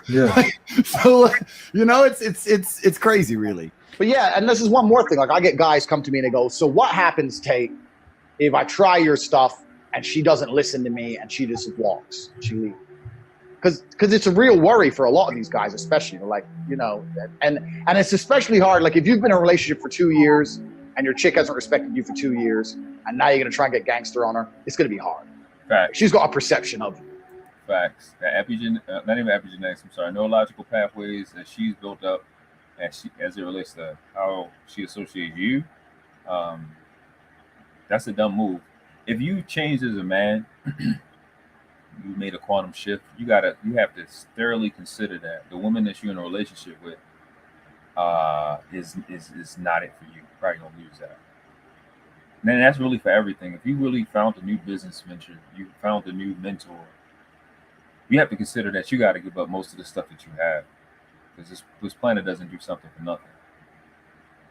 Speaker 12: so you know, it's crazy, really.
Speaker 9: But yeah, and this is one more thing. Like, I get guys come to me and they go, "So what happens, Tate, if I try your stuff and she doesn't listen to me and she just walks, she leaves?" Because it's a real worry for a lot of these guys, especially, like, you know, and it's especially hard. Like, if you've been in a relationship for 2 years and your chick hasn't respected you for 2 years, and now you're gonna try and get gangster on her, it's gonna be hard.
Speaker 3: Facts.
Speaker 9: She's got a perception of you.
Speaker 3: Facts. Not even epigenetics. I'm sorry. Neurological pathways that she's built up, as it relates to how she associates you. That's a dumb move. If you changed as a man, you made a quantum shift. You have to thoroughly consider that the woman that you're in a relationship with is not it for you. Probably gonna lose that. And then that's really for everything. If you really found a new business venture, you found a new mentor, you have to consider that you got to give up most of the stuff that you have, because this planet doesn't do something for nothing.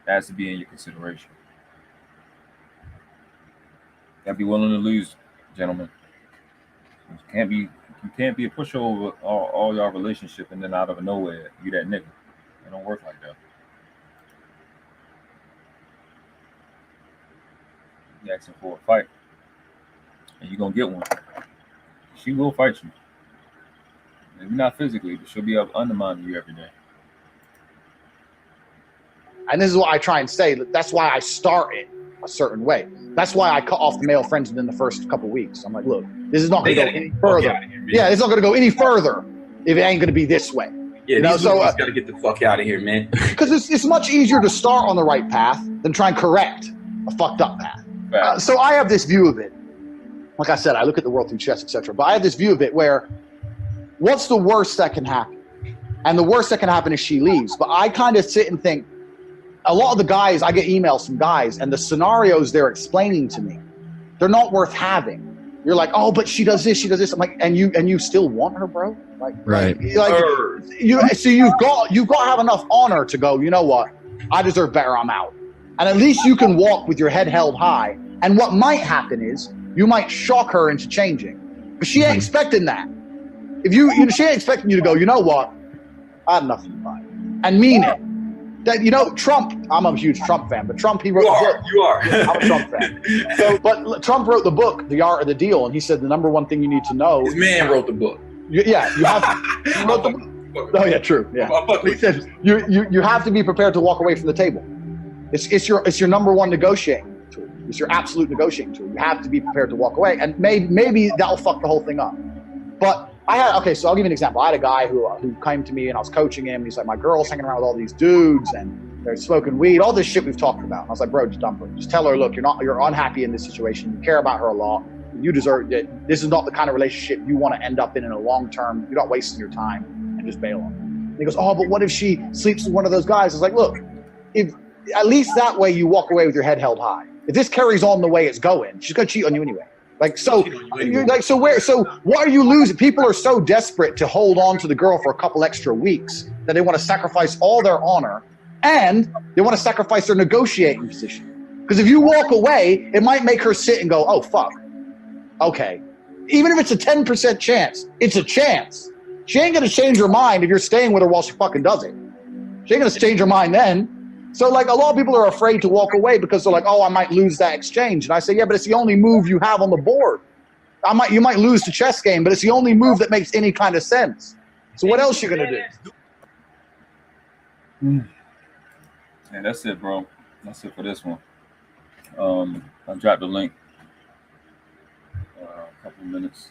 Speaker 3: It has to be in your consideration. You got to be willing to lose, gentlemen. You can't be a pushover all your relationship and then out of nowhere you that nigga. It don't work like that. You asking for a fight, and you're gonna get one. She will fight you. Maybe not physically, but she'll be up undermining you every day.
Speaker 9: And this is what I try and say. That's why I start it a certain way. That's why I cut off the male friends within the first couple of weeks. I'm like, look, this is not going to go any further. Yeah, it's not going to go any further if it ain't going to be this way.
Speaker 13: Yeah,
Speaker 9: you know,
Speaker 13: these got to get the fuck out of here, man.
Speaker 9: Because it's much easier to start on the right path than try and correct a fucked up path. So I have this view of it. Like I said, I look at the world through chess, etc. But I have this view of it where, what's the worst that can happen? And the worst that can happen is she leaves. But I kind of sit and think, a lot of the guys, I get emails from guys, and the scenarios they're explaining to me, they're not worth having. You're like, oh, but she does this, she does this. I'm like, and you still want her, bro? Like,
Speaker 12: right.
Speaker 9: So you've got to have enough honor to go, you know what? I deserve better, I'm out. And at least you can walk with your head held high. And what might happen is you might shock her into changing. But she ain't expecting that. If she ain't expecting you to go, you know what? I had enough of you, and mean it. That, you know, Trump, I'm a huge Trump fan, but Trump, he wrote the book.
Speaker 13: You are.
Speaker 9: I'm a Trump fan. But Trump wrote the book, The Art of the Deal, and he said the number one thing you need to know.
Speaker 13: His man wrote the book.
Speaker 9: You have to. He wrote the book. Oh yeah, true. Yeah. He said you have to be prepared to walk away from the table. It's your number one negotiating tool. It's your absolute negotiating tool. You have to be prepared to walk away, and maybe that'll fuck the whole thing up. But so I'll give you an example. I had a guy who came to me and I was coaching him. He's like, my girl's hanging around with all these dudes and they're smoking weed, all this shit we've talked about. And I was like, bro, just dump her. Just tell her, look, you're unhappy in this situation. You care about her a lot. You deserve it. This is not the kind of relationship you want to end up in a long term. You're not wasting your time, and just bail on her. And he goes, oh, but what if she sleeps with one of those guys? I was like, look, if at least that way you walk away with your head held high. If this carries on the way it's going, she's going to cheat on you anyway. Like, so you're like, so what are you losing? People are so desperate to hold on to the girl for a couple extra weeks that they want to sacrifice all their honor and they want to sacrifice their negotiating position. Because if you walk away, it might make her sit and go, oh, fuck. Okay. Even if it's a 10% chance, it's a chance. She ain't going to change her mind if you're staying with her while she fucking does it. She ain't going to change her mind then. So, like, a lot of people are afraid to walk away because they're like, oh, I might lose that exchange. And I say, yeah, but it's the only move you have on the board. You might lose the chess game, but it's the only move that makes any kind of sense. So what else you going to do?
Speaker 3: Yeah, that's it, bro. That's it for this one. I dropped the link. A couple of minutes.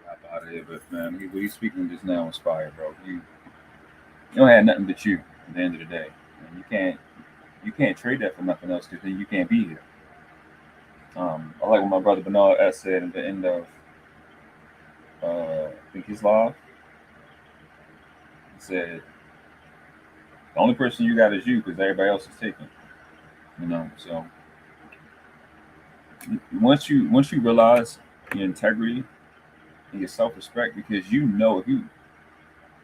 Speaker 3: Hop out of here, but man, what he's speaking just now inspired, bro. You don't have nothing but you at the end of the day. And you can't trade that for nothing else because then you can't be here. I like what my brother Bernard S said at the end of I think his live. He said the only person you got is you because everybody else is taken. You know, so once you realize your integrity and your self-respect, because you know if you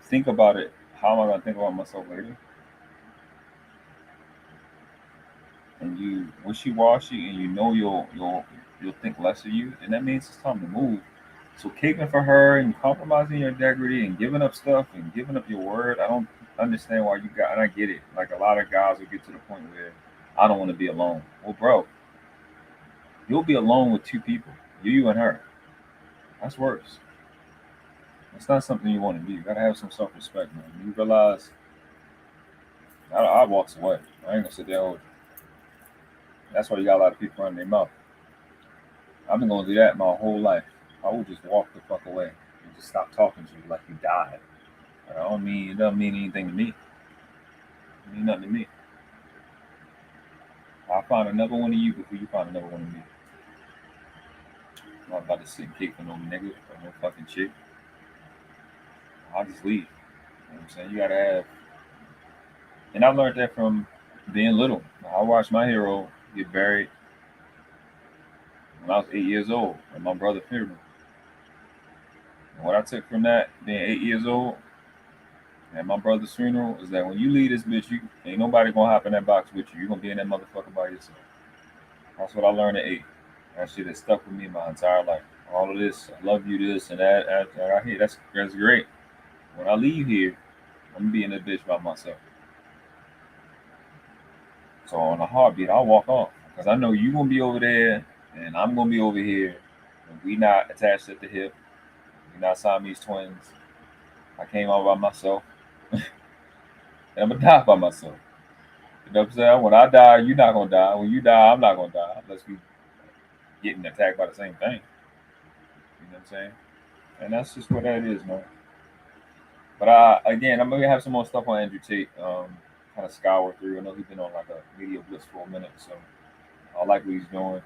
Speaker 3: think about it, how am I gonna think about myself later? And you wishy-washy, and you know you'll think less of you, and that means it's time to move. So caping for her and compromising your integrity and giving up stuff and giving up your word, I don't understand why you got. And I get it. Like a lot of guys will get to the point where I don't want to be alone. Well, bro, you'll be alone with two people, you and her. That's worse. It's not something you want to do. You gotta have some self-respect, man. You realize I walks away. I ain't gonna sit there and hold you. That's why you got a lot of people running their mouth. I've been going to do that my whole life. I would just walk the fuck away and just stop talking to you like you died. It doesn't mean anything to me. It means nothing to me. I'll find another one of you before you find another one of me. I'm not about to sit and kick for no nigga or no fucking chick. I'll just leave. You know what I'm saying? You gotta have. And I learned that from being little. I watched my hero get buried when I was 8 years old at my brother's funeral. And what I took from that, being 8 years old at my brother's funeral, is that when you leave this bitch, ain't nobody gonna hop in that box with you. You're gonna be in that motherfucker by yourself. That's what I learned at 8. That shit has stuck with me my entire life. All of this, I love you, this and that. I hear that's great. When I leave here, I'm gonna be in that bitch by myself. So on a heartbeat, I'll walk off because I know you're gonna be over there and I'm gonna be over here. And we not attached at the hip. We're not Siamese twins. I came out by myself. And I'm gonna die by myself. You know what I'm saying? When I die, you're not gonna die. When you die, I'm not gonna die unless we getting attacked by the same thing. You know what I'm saying? And that's just what that is, man. But I'm gonna have some more stuff on Andrew Tate. Kind of scour through. I know he's been on like a media blitz for a minute, so I like what he's doing.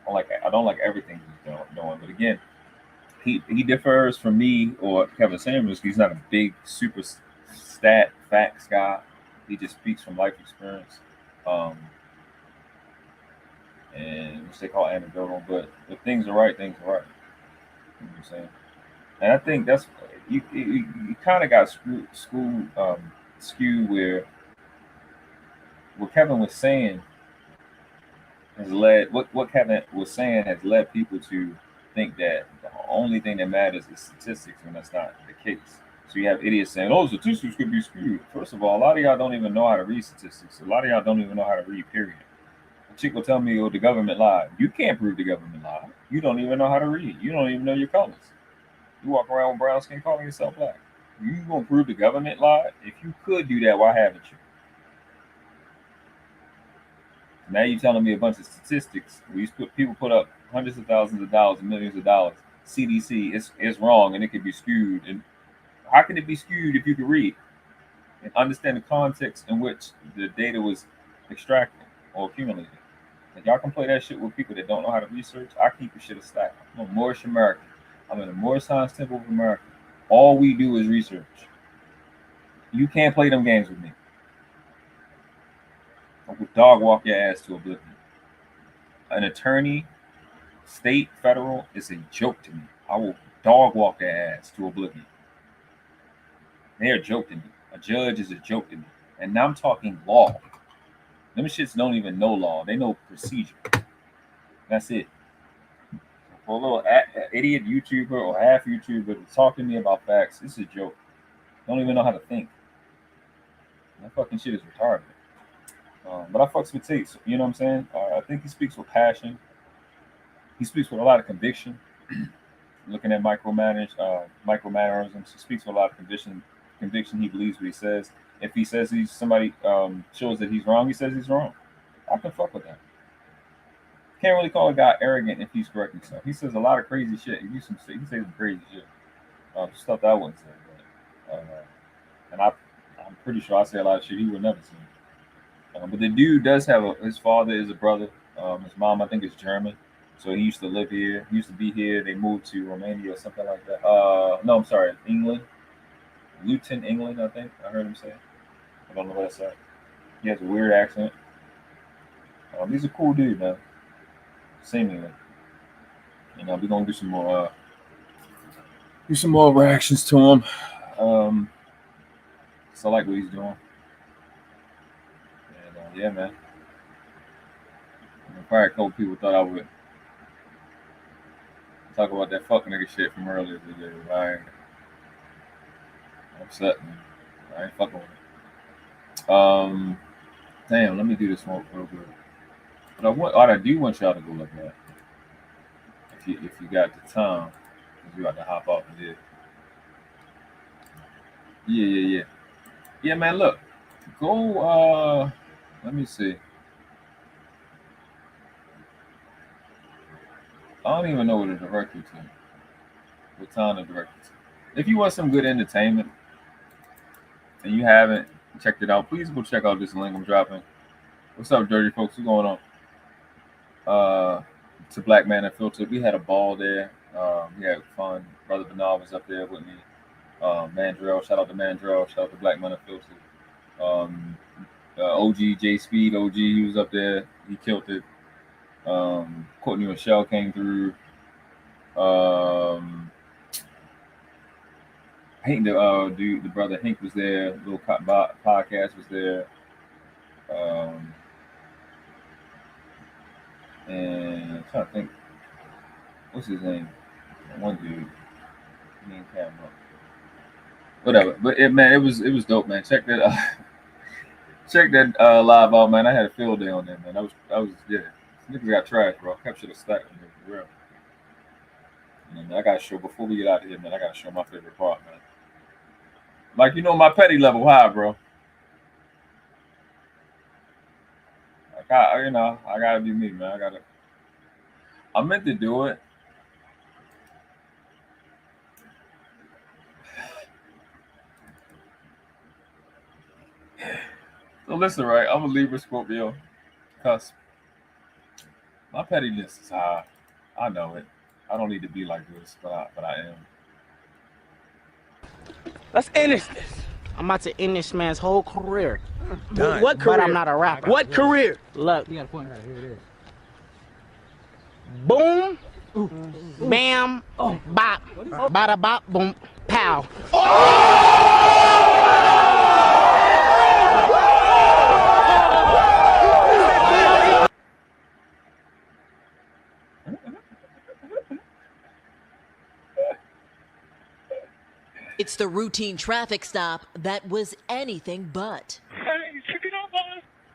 Speaker 3: I don't like everything he's doing, but again, he differs from me or Kevin Samuels. He's not a big super stat facts guy. He just speaks from life experience, and which they call anecdotal. But if things are right, things are right. You know what I'm saying? And I think that's you kind of got skewed where what Kevin was saying has led what Kevin was saying has led people to think that the only thing that matters is statistics, when that's not the case. So you have idiots saying, "Oh, statistics could be skewed." First of all, a lot of y'all don't even know how to read statistics. A lot of y'all don't even know how to read. Period. A chick will tell me, "Oh, the government lied." You can't prove the government lied. You don't even know how to read. You don't even know your colors. You walk around with brown skin calling yourself black. You gonna prove the government lied? If you could do that, why haven't you? Now you're telling me a bunch of statistics. People put up hundreds of thousands of dollars and millions of dollars. CDC is wrong and it can be skewed. And how can it be skewed if you can read and understand the context in which the data was extracted or accumulated? Like y'all can play that shit with people that don't know how to research. I keep the shit a stack. I'm a Moorish American. I'm in the Moorish Science Temple of America. All we do is research. You can't play them games with me. I will dog walk your ass to oblivion. An attorney state, federal, is a joke to me. I will dog walk their ass to oblivion. They're a joke to me. A judge is a joke to me. And now I'm talking law. Them shits don't even know law. They know procedure. That's it. For a little idiot YouTuber or half YouTuber to talk to me about facts, it's a joke. Don't even know how to think. That fucking shit is retarded. But I fucks with Tate. So, you know what I'm saying? I think he speaks with passion. He speaks with a lot of conviction. Looking at micromannerisms, he speaks with a lot of conviction. He believes what he says. If he says somebody shows that he's wrong, he says he's wrong. I can fuck with that. Can't really call a guy arrogant if he's correcting stuff. He says a lot of crazy shit. He says some crazy shit. Stuff that I wouldn't say. But, and I'm pretty sure I say a lot of shit he would never say. But the dude does have his father is a brother. His mom, I think, is German. So he used to live here. He used to be here. They moved to Romania or something like that. No, I'm sorry, England. Luton, England, I think. I heard him say. I don't know what I said. He has a weird accent. He's a cool dude, man. Seemingly. You know, we're gonna do some more reactions to him. So I like what he's doing. And yeah, man. Probably a couple people thought I would talk about that fuck nigga shit from earlier today. I'm upset, man. I ain't fucking with it. Damn, let me do this one real good. But I do want y'all to go look at if you got the time, because you got to hop off and do it. Yeah, man. Look, go. Let me see. I don't even know what to direct you to. What time to direct you to. If you want some good entertainment and you haven't checked it out, please go check out this link I'm dropping. What's up, dirty folks? What's going on? To Black Man Unfiltered. We had a ball there. We had fun. Brother Bernard was up there with me. Mandrell, shout out to Mandrell. Shout out to Black Man Unfiltered. OG J Speed, OG, he was up there. He killed it. Courtney Michelle came through. Hank, the brother Hank was there. Little podcast was there. And I'm trying to think, what's his name? One dude. He ain't camera. Whatever. But man, it was dope, man. Check that live out, man. I had a field day on there, man. I was yeah. Niggas got trash, bro. I kept shit a stack on there, for real. And I gotta show before we get out of here, man. I gotta show my favorite part, man. Like, you know, my petty level high, bro. I gotta be me, man. I meant to do it. So listen, right? I'm a Libra Scorpio cusp. My pettiness is high. I know it. I don't need to be like this, but I am.
Speaker 14: Let's end this. I'm about to end this man's whole career.
Speaker 15: Done.
Speaker 14: What career? But I'm not a rapper. What career? Look.
Speaker 15: You got a point right here. It is.
Speaker 14: Boom. Bam. Bop. Bada bop. Boom. Pow.
Speaker 16: It's the routine traffic stop that was anything but.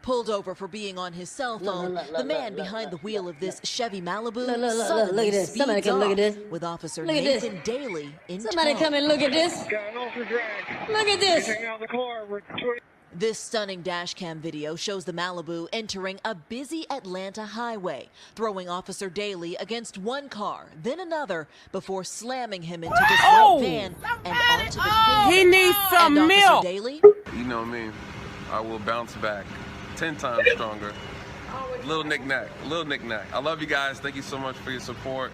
Speaker 16: Pulled over for being on his cell phone, the man behind the wheel of this Chevy Malibu suddenly
Speaker 17: look at this. Somebody
Speaker 16: speeds
Speaker 17: come look at
Speaker 16: off
Speaker 17: this.
Speaker 16: with Officer
Speaker 17: Look at this.
Speaker 16: Nathan Daly in
Speaker 17: Somebody
Speaker 16: tow.
Speaker 17: come and look at this. Look at this.
Speaker 16: This stunning dashcam video shows the Malibu entering a busy Atlanta highway, throwing Officer Daly against one car, then another, before slamming him into this white van and onto the pavement.
Speaker 15: He needs some
Speaker 16: and
Speaker 15: milk.
Speaker 16: Officer Daly?
Speaker 18: You know me. I will bounce back 10 times stronger. Little knick-knack. I love you guys. Thank you so much for your support.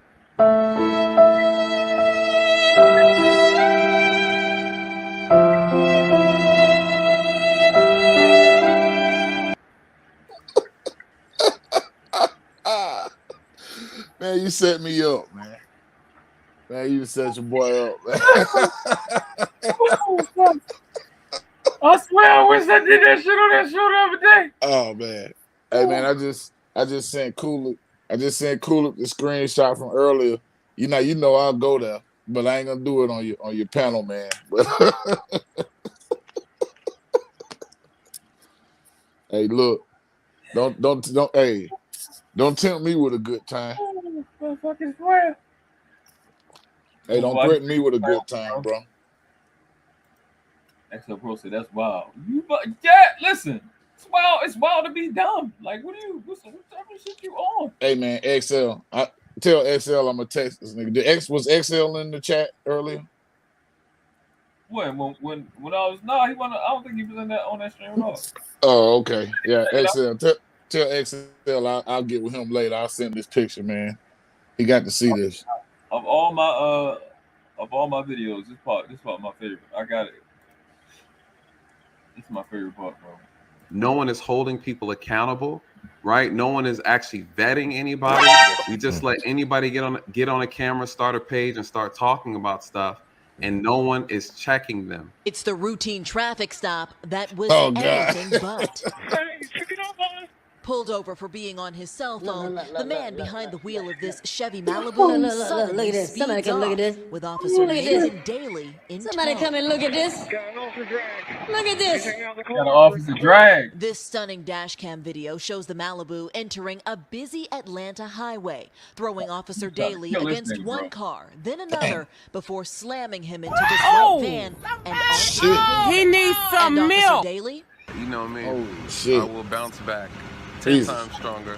Speaker 19: Man, you set me up, man. Man, you set your boy up, man.
Speaker 3: I swear I wish I did that shit on that show the other day.
Speaker 19: Oh man. Hey man, I just sent Cooley. I just sent Cooley the screenshot from earlier. You know I'll go there, but I ain't gonna do it on your panel, man. But hey, look, don't tempt me with a good time.
Speaker 3: Fucking swear.
Speaker 19: Hey, don't threaten me with a good time, bro.
Speaker 3: XL Pro said that's wild. Listen, it's wild to be dumb. Like, what type of shit you on?
Speaker 19: Hey man, XL. Tell XL I'm gonna text this nigga. Was XL in the chat earlier?
Speaker 3: When I was he wasn't. I don't think he was on that stream at all.
Speaker 19: Oh, okay. Yeah, XL. Tell XL I'll get with him later. I'll send this picture, man. He got to see this.
Speaker 3: Of all my videos, this part my favorite. I got it. It's my favorite part, bro.
Speaker 18: No one is holding people accountable, right? No one is actually vetting anybody. We just let anybody get on a camera, start a page, and start talking about stuff, and no one is checking them.
Speaker 16: It's the routine traffic stop that was anything but. Pulled over for being on his cell phone, the man behind the wheel of this Chevy Malibu suddenly speeds
Speaker 17: Somebody come look at this.
Speaker 16: with Officer Vincent daily in
Speaker 17: Somebody
Speaker 16: tow.
Speaker 17: come and look at this. Look at this.
Speaker 3: Got an officer drag.
Speaker 16: This stunning dash cam video shows the Malibu entering a busy Atlanta highway, throwing Officer Daly against one car, then another, before slamming him into this white van and
Speaker 14: He needs some milk.
Speaker 16: Daly?
Speaker 18: You know me.
Speaker 19: Oh shit.
Speaker 18: I will bounce back 10 times stronger.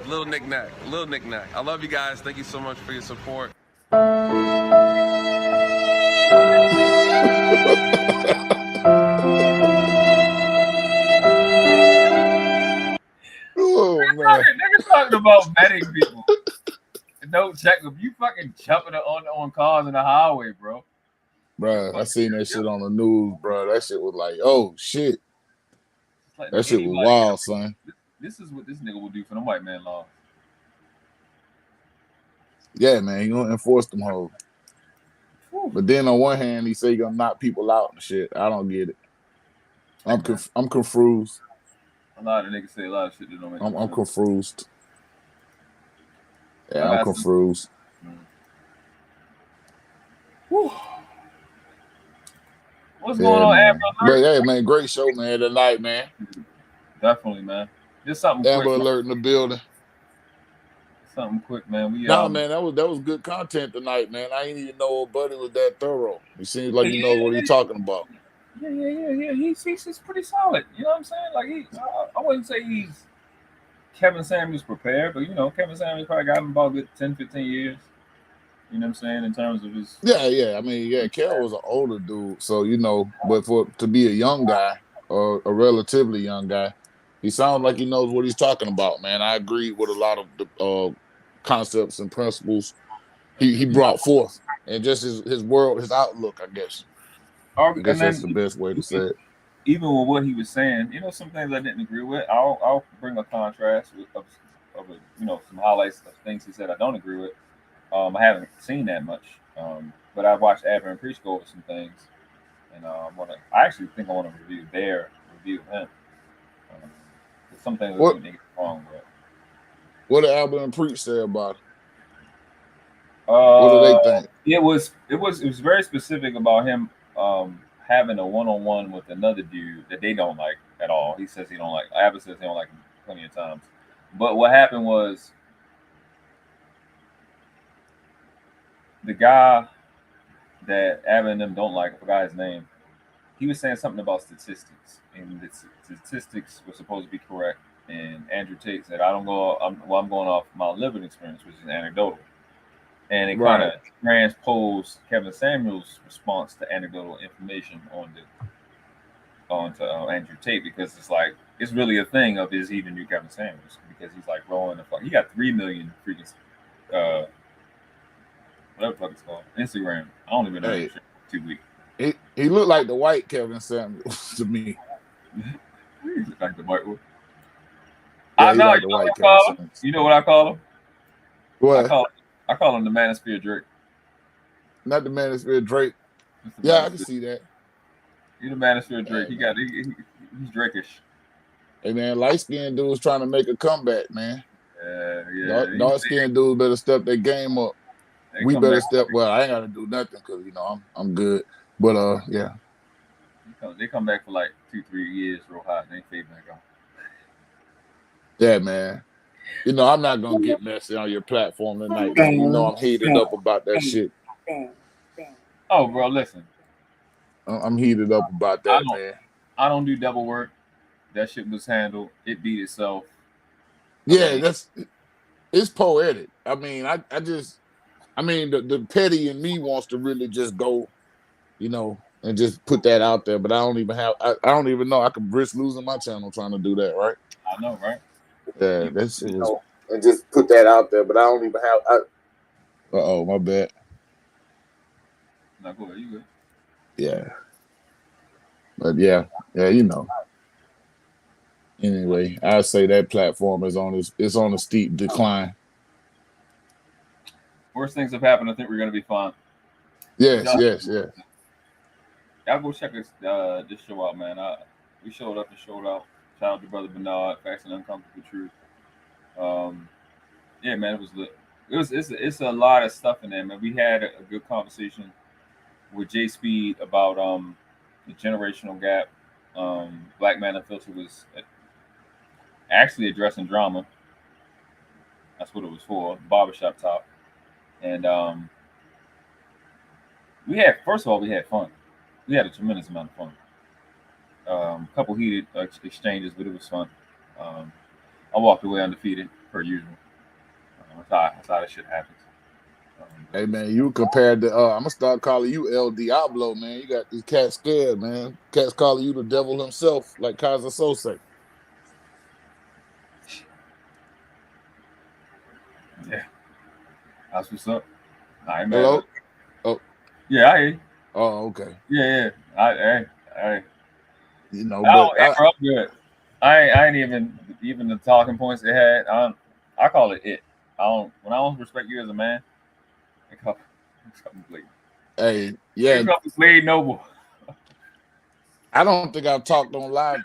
Speaker 18: Little knick-knack. I love you guys. Thank you so much for your support.
Speaker 19: Oh man.
Speaker 3: Niggas talking about vetting people. Don't check them. You fucking jumping on cars in the highway, bro.
Speaker 19: Bro, I seen that shit on the news, bro. That shit was like, oh shit.
Speaker 3: Like
Speaker 19: That shit was wild, son.
Speaker 3: This is what this nigga will do for the white man law.
Speaker 19: Yeah, man, you gonna enforce them hoes. But then on one hand, he say you gonna knock people out and shit. I don't get it. I'm confused.
Speaker 3: A lot of niggas say a lot of shit that don't make sense.
Speaker 19: I'm confused. Yeah, I'm confused.
Speaker 3: What's going on, Amber?
Speaker 19: But yeah, man, great show, man, tonight, man.
Speaker 3: Definitely, man. Just something
Speaker 19: Amber
Speaker 3: quick.
Speaker 19: Alert in the building.
Speaker 3: Something quick, man.
Speaker 19: Man, that was good content tonight, man. I didn't even know Buddy was that thorough. He seems like he knows what he's talking about.
Speaker 3: Yeah. He's pretty solid. You know what I'm saying? Like I wouldn't say he's Kevin Samuels prepared, but Kevin Samuels probably got him about good 10, 15 years. You know what I'm saying? In terms of his
Speaker 19: Yeah. I mean, Kel was an older dude, so but to be a young guy or a relatively young guy, he sounds like he knows what he's talking about, man. I agree with a lot of the concepts and principles he brought forth, and just his world, his outlook, I guess. I guess that's the best way to say it.
Speaker 3: Even with what he was saying, some things I didn't agree with. I'll bring a contrast of some highlights of things he said I don't agree with. I haven't seen that much, but I've watched Abner and Preach go over some things, and I actually think I want to review their review of him. Some things I think wrong with.
Speaker 19: What did Abner and Preach say about it? What do they think?
Speaker 3: It was very specific about him having a one-on-one with another dude that they don't like at all. He says he don't like. Abner says he don't like him plenty of times. But what happened was the guy that Abner and them don't like, I forgot his name, he was saying something about statistics, and the statistics were supposed to be correct. And Andrew Tate said, I'm going off my living experience, which is anecdotal. And it kind of transposed Kevin Samuels' response to anecdotal information onto Andrew Tate, because it's really a thing of is he the new Kevin Samuels, because he's like rolling the fuck. He got 3 million freaking whatever the fuck it's called, Instagram. I don't even know. Hey, 2 weeks.
Speaker 19: He looked like the white Kevin Samuels to me.
Speaker 3: He looked like the white one.
Speaker 19: Yeah, I know. Like the white Kevin Samuels.
Speaker 3: You know what I call him?
Speaker 19: What?
Speaker 3: I call him the Manosphere Drake.
Speaker 19: Not the Manosphere Drake.
Speaker 3: The
Speaker 19: Yeah, I can see that.
Speaker 3: He's the Manosphere Drake. He's Drakeish.
Speaker 19: Hey man, light skinned dudes trying to make a comeback, man.
Speaker 3: Yeah.
Speaker 19: Dark skinned dudes better step their game up. We better step. Well, I ain't got to do nothing because I'm good. But yeah.
Speaker 3: They come back for like 2-3 years real hot and they fade back on.
Speaker 19: Yeah, man. I'm not gonna get messy on your platform tonight, man. I'm heated up about that shit.
Speaker 3: Oh, bro, listen.
Speaker 19: I'm heated up about that, man.
Speaker 3: I don't do double work. That shit was handled. It beat itself.
Speaker 19: Yeah, it's poetic. I mean, the petty in me wants to really just go, and just put that out there. But I don't even know. I could risk losing my channel trying to do that, right?
Speaker 3: I know, right?
Speaker 19: Yeah, that shit was. And just put that out there, but I don't even have. My bad.
Speaker 3: No, go ahead. You good?
Speaker 19: Yeah. But yeah. Anyway, I say that platform is on a steep decline.
Speaker 3: Worst things have happened. I think we're gonna be fine.
Speaker 19: Yes.
Speaker 3: Y'all go check this show out, man. We showed up and showed out. Shout out to Brother Bernard, Facts and Uncomfortable Truth. Yeah, man, it was lit. It's a lot of stuff in there, man. We had a good conversation with J Speed about the generational gap. Black Man Unfiltered was actually addressing drama. That's what it was for. Barbershop talk. And we had fun. We had a tremendous amount of fun. A couple heated exchanges, but it was fun. I walked away undefeated per usual. That's how that shit happens.
Speaker 19: Hey man, you compared to I'm gonna start calling you El Diablo, man. You got these cats scared, man. Cats calling you the devil himself, like Kaiser Sose.
Speaker 3: Yeah, that's what's up. I ain't
Speaker 19: Hello.
Speaker 3: mad.
Speaker 19: Oh,
Speaker 3: yeah, I hear you.
Speaker 19: Oh, okay.
Speaker 3: Yeah. I
Speaker 19: but
Speaker 3: I'm good. I ain't even the talking points they had. I call it it. When I don't respect you as a man, it's complete.
Speaker 19: Hey, yeah.
Speaker 3: It's complete noble.
Speaker 19: I don't think I've talked on live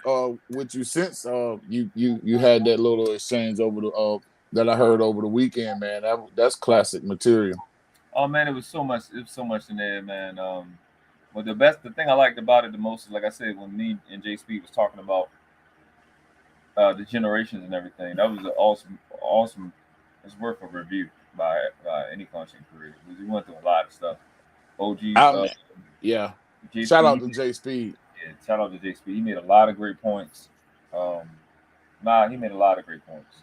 Speaker 19: with you since you had that little exchange over the that I heard over the weekend, man. That's classic material.
Speaker 3: Oh man, it was so much in there, man. But the thing I liked about it the most is, like I said, when me and J Speed was talking about the generations and everything, that was an awesome. It's worth a review by any content creator. We went through a lot of stuff. OGs,
Speaker 19: yeah.
Speaker 3: J
Speaker 19: Shout out
Speaker 3: Speed,
Speaker 19: to J Speed.
Speaker 3: Yeah, shout out to J Speed. He made a lot of great points. He made a lot of great points.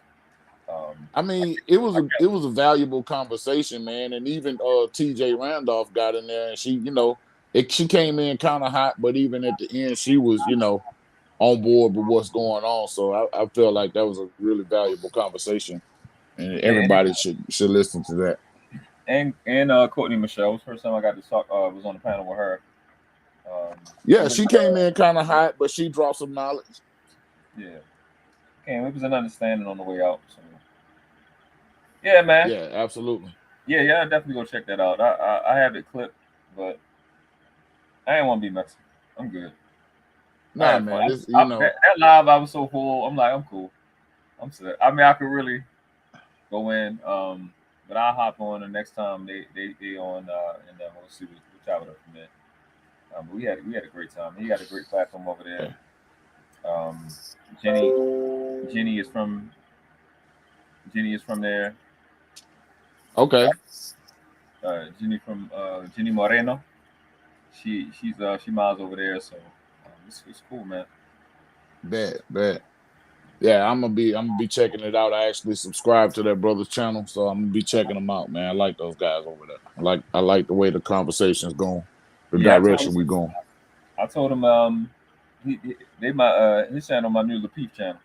Speaker 19: I mean, it was a valuable conversation, man. And even TJ Randolph got in there, and she, she came in kind of hot, but even at the end, she was, on board with what's going on. So I feel like that was a really valuable conversation, and everybody should listen to that.
Speaker 3: And Courtney Michelle, was the first time I got to talk. Was on the panel with her.
Speaker 19: Yeah, she came in kind of hot, but she dropped some knowledge.
Speaker 3: Yeah, it was an understanding on the way out. So. Yeah, man.
Speaker 19: Yeah, absolutely.
Speaker 3: Yeah, definitely go check that out. I have it clipped, but I didn't want to be messy. I'm good.
Speaker 19: Nah, man.
Speaker 3: That live, I was so full. I'm like, I'm cool. I'm set. I mean, I could really go in, but I'll hop on the next time they on, and then we'll see what chop it up from there. But we had a great time. He had a great platform over there. Jenny is from there.
Speaker 19: Okay.
Speaker 3: Jenny Moreno. She miles over there, so it's cool, man.
Speaker 19: Bet. Yeah, I'm gonna be checking it out. I actually subscribe to that brother's channel, so I'm gonna be checking them out, man. I like those guys over there. I like the way the conversation's going, the direction we're going.
Speaker 3: I told him his channel, my new Lapeef channel.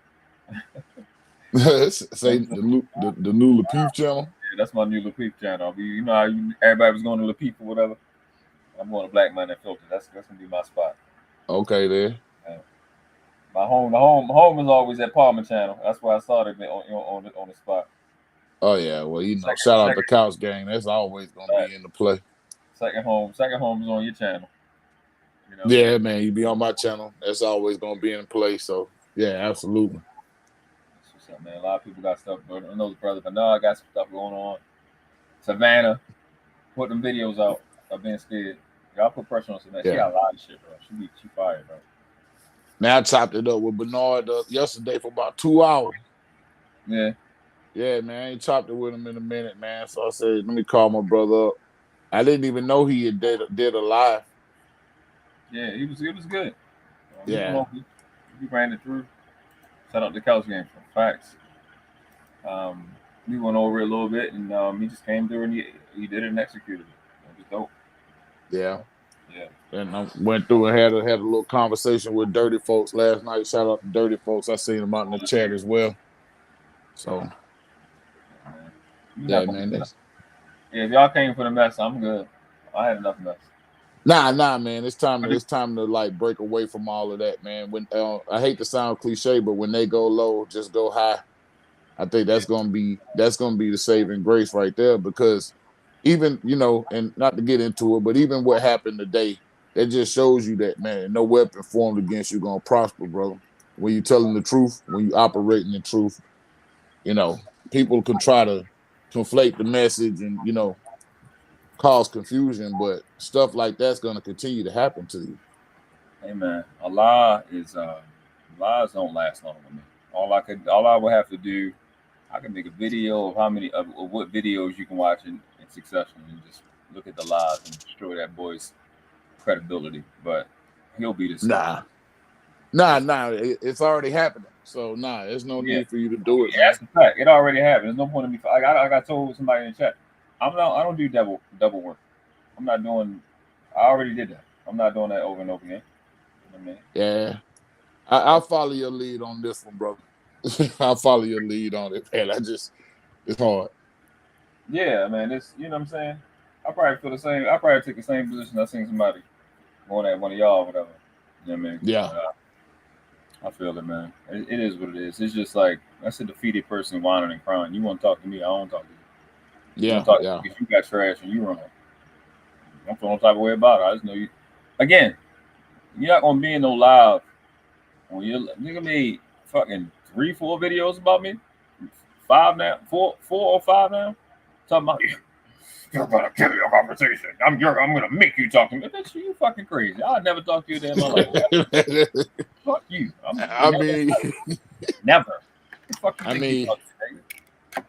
Speaker 19: Say the new Lapeef channel.
Speaker 3: Yeah, that's my new Lapeef channel. How everybody was going to Lapeef or whatever. I'm going to Black Man Unfiltered. That's gonna be my spot.
Speaker 19: Okay, there.
Speaker 3: My home is always at Palmer channel. That's why I started on the spot.
Speaker 19: Oh yeah, well shout out the Couch Gang. That's always gonna be in the play.
Speaker 3: Second home is on your channel. You know?
Speaker 19: Yeah, man, you be on my channel. That's always gonna be in play. So yeah, absolutely.
Speaker 3: That's what's up, man. A lot of people got stuff. I know the brother, but no, I got some stuff going on. Savannah, put them videos out. I've been scared. Y'all put pressure on Savannah.
Speaker 19: Yeah.
Speaker 3: She got a lot of shit, bro. She fired, bro.
Speaker 19: Man, I chopped it up with Bernard yesterday for about 2 hours.
Speaker 3: Yeah.
Speaker 19: Yeah, man, I ain't chopped it with him in a minute, man. So I said, let me call my brother up. I didn't even know he had did a live.
Speaker 3: Yeah, it was good.
Speaker 19: Yeah.
Speaker 3: We ran it through. Shout out the Couch Game for facts. We went over it a little bit, and he just came through and he did it and executed it. It was dope.
Speaker 19: Yeah.
Speaker 3: Yeah.
Speaker 19: And I went through and had a little conversation with Dirty Folks last night. Shout out to Dirty Folks. I seen them out in the chat as well. So yeah, man.
Speaker 3: If y'all came for the mess, I'm good. I had enough mess.
Speaker 19: Nah, man. It's time to like break away from all of that, man. When I hate to sound cliche, but when they go low, just go high. I think that's gonna be the saving grace right there, because even, and not to get into it, but even what happened today, that just shows you that, man, no weapon formed against you gonna prosper, brother. When you're telling the truth, when you operating the truth, people can try to conflate the message and, cause confusion, but stuff like that's gonna continue to happen to you.
Speaker 3: Hey man, lies don't last long with me. All I would have to do, I can make a video of of what videos you can watch in succession, and just look at the lies and destroy that boy's credibility. But he'll be the same.
Speaker 19: Nah, it's already happening. So there's no need for you to do it.
Speaker 3: Yeah, that's a fact. It already happened. There's no point in me. I got told somebody in the chat, I don't do double work. I'm not doing. I already did that. I'm not doing that over and over again. You know what I mean?
Speaker 19: Yeah, I'll follow your lead on this one, brother. I'll follow your lead on it, man. It's hard.
Speaker 3: Yeah, man. You know what I'm saying? I probably feel the same. I probably take the same position I seen somebody going at one of y'all or whatever. You know what I mean?
Speaker 19: Yeah.
Speaker 3: I feel it, man. It is what it is. It's just like, that's a defeated person whining and crying. You want to talk to me, I don't talk to you.
Speaker 19: Yeah,
Speaker 3: you talk to me if you got trash and you run. I'm feeling type of way about it. I just know you. Again, you're not gonna be in no live when you made fucking 3-4 videos about me. 5 now, 4 or 5 now. Talking about you're gonna kill your conversation. I'm gonna make you talk to me. Bitch, you fucking crazy. I'll never talk to you a day in my life. Fuck you. Never.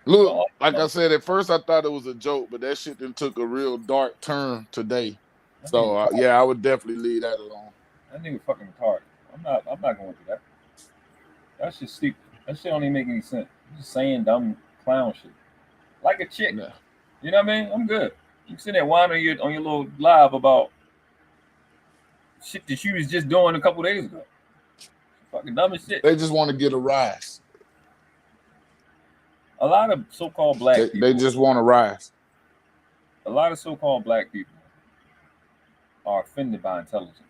Speaker 19: Look, like I said, at first I thought it was a joke, but that shit then took a real dark turn today. So I would definitely leave that alone.
Speaker 3: That nigga fucking retarded. I'm not going through that. That's just stupid. That shit don't even make any sense. You're just saying dumb clown shit. Like a chick.
Speaker 19: Yeah.
Speaker 3: You know what I mean? I'm good. You sit there whining on your little live about shit that you was just doing a couple days ago. Fucking dumb as shit.
Speaker 19: They just want to get a rise.
Speaker 3: A lot of so-called black people.
Speaker 19: They just want to rise.
Speaker 3: A lot of so-called black people are offended by intelligence.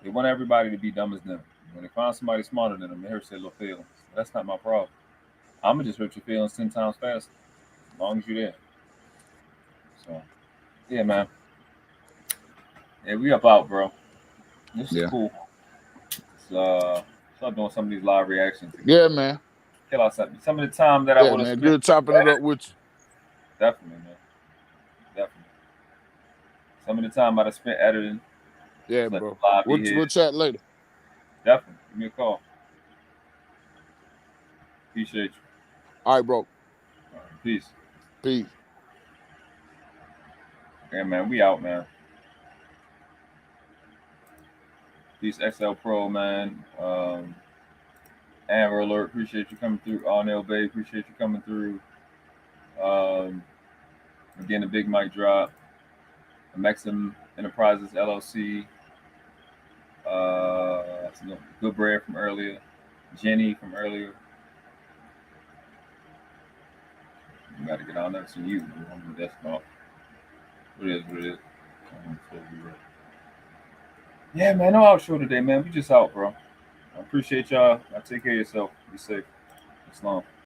Speaker 3: They want everybody to be dumb as them. When they find somebody smarter than them, they hurt their little feelings. That's not my problem. I'm gonna just hurt your feelings 10 times faster, as long as you're there. So, yeah, man. Yeah, we up out, bro. This is cool. Start doing some of these live reactions.
Speaker 19: Yeah, man.
Speaker 3: Kill out something. Some of the time that I would have
Speaker 19: spent. Good chopping it up with you.
Speaker 3: Definitely, man. Definitely. Some of the time I'd have spent editing.
Speaker 19: Yeah, bro. We'll chat later.
Speaker 3: Definitely. Give me a call. Appreciate you.
Speaker 19: All right, bro.
Speaker 3: All right, peace.
Speaker 19: Peace.
Speaker 3: Yeah, man. We out, man. Peace, XL Pro, man. Amber Alert, appreciate you coming through. Arnell Bay, appreciate you coming through. Again, the Big Mike drop. Maxim Enterprises LLC. Good Bread from earlier. Jenny from earlier. You got to get on there. So you. That's not. What it is. Yeah, man. No outro today, man. We just out, bro. I appreciate y'all. Take care of yourself. Be safe. It's long.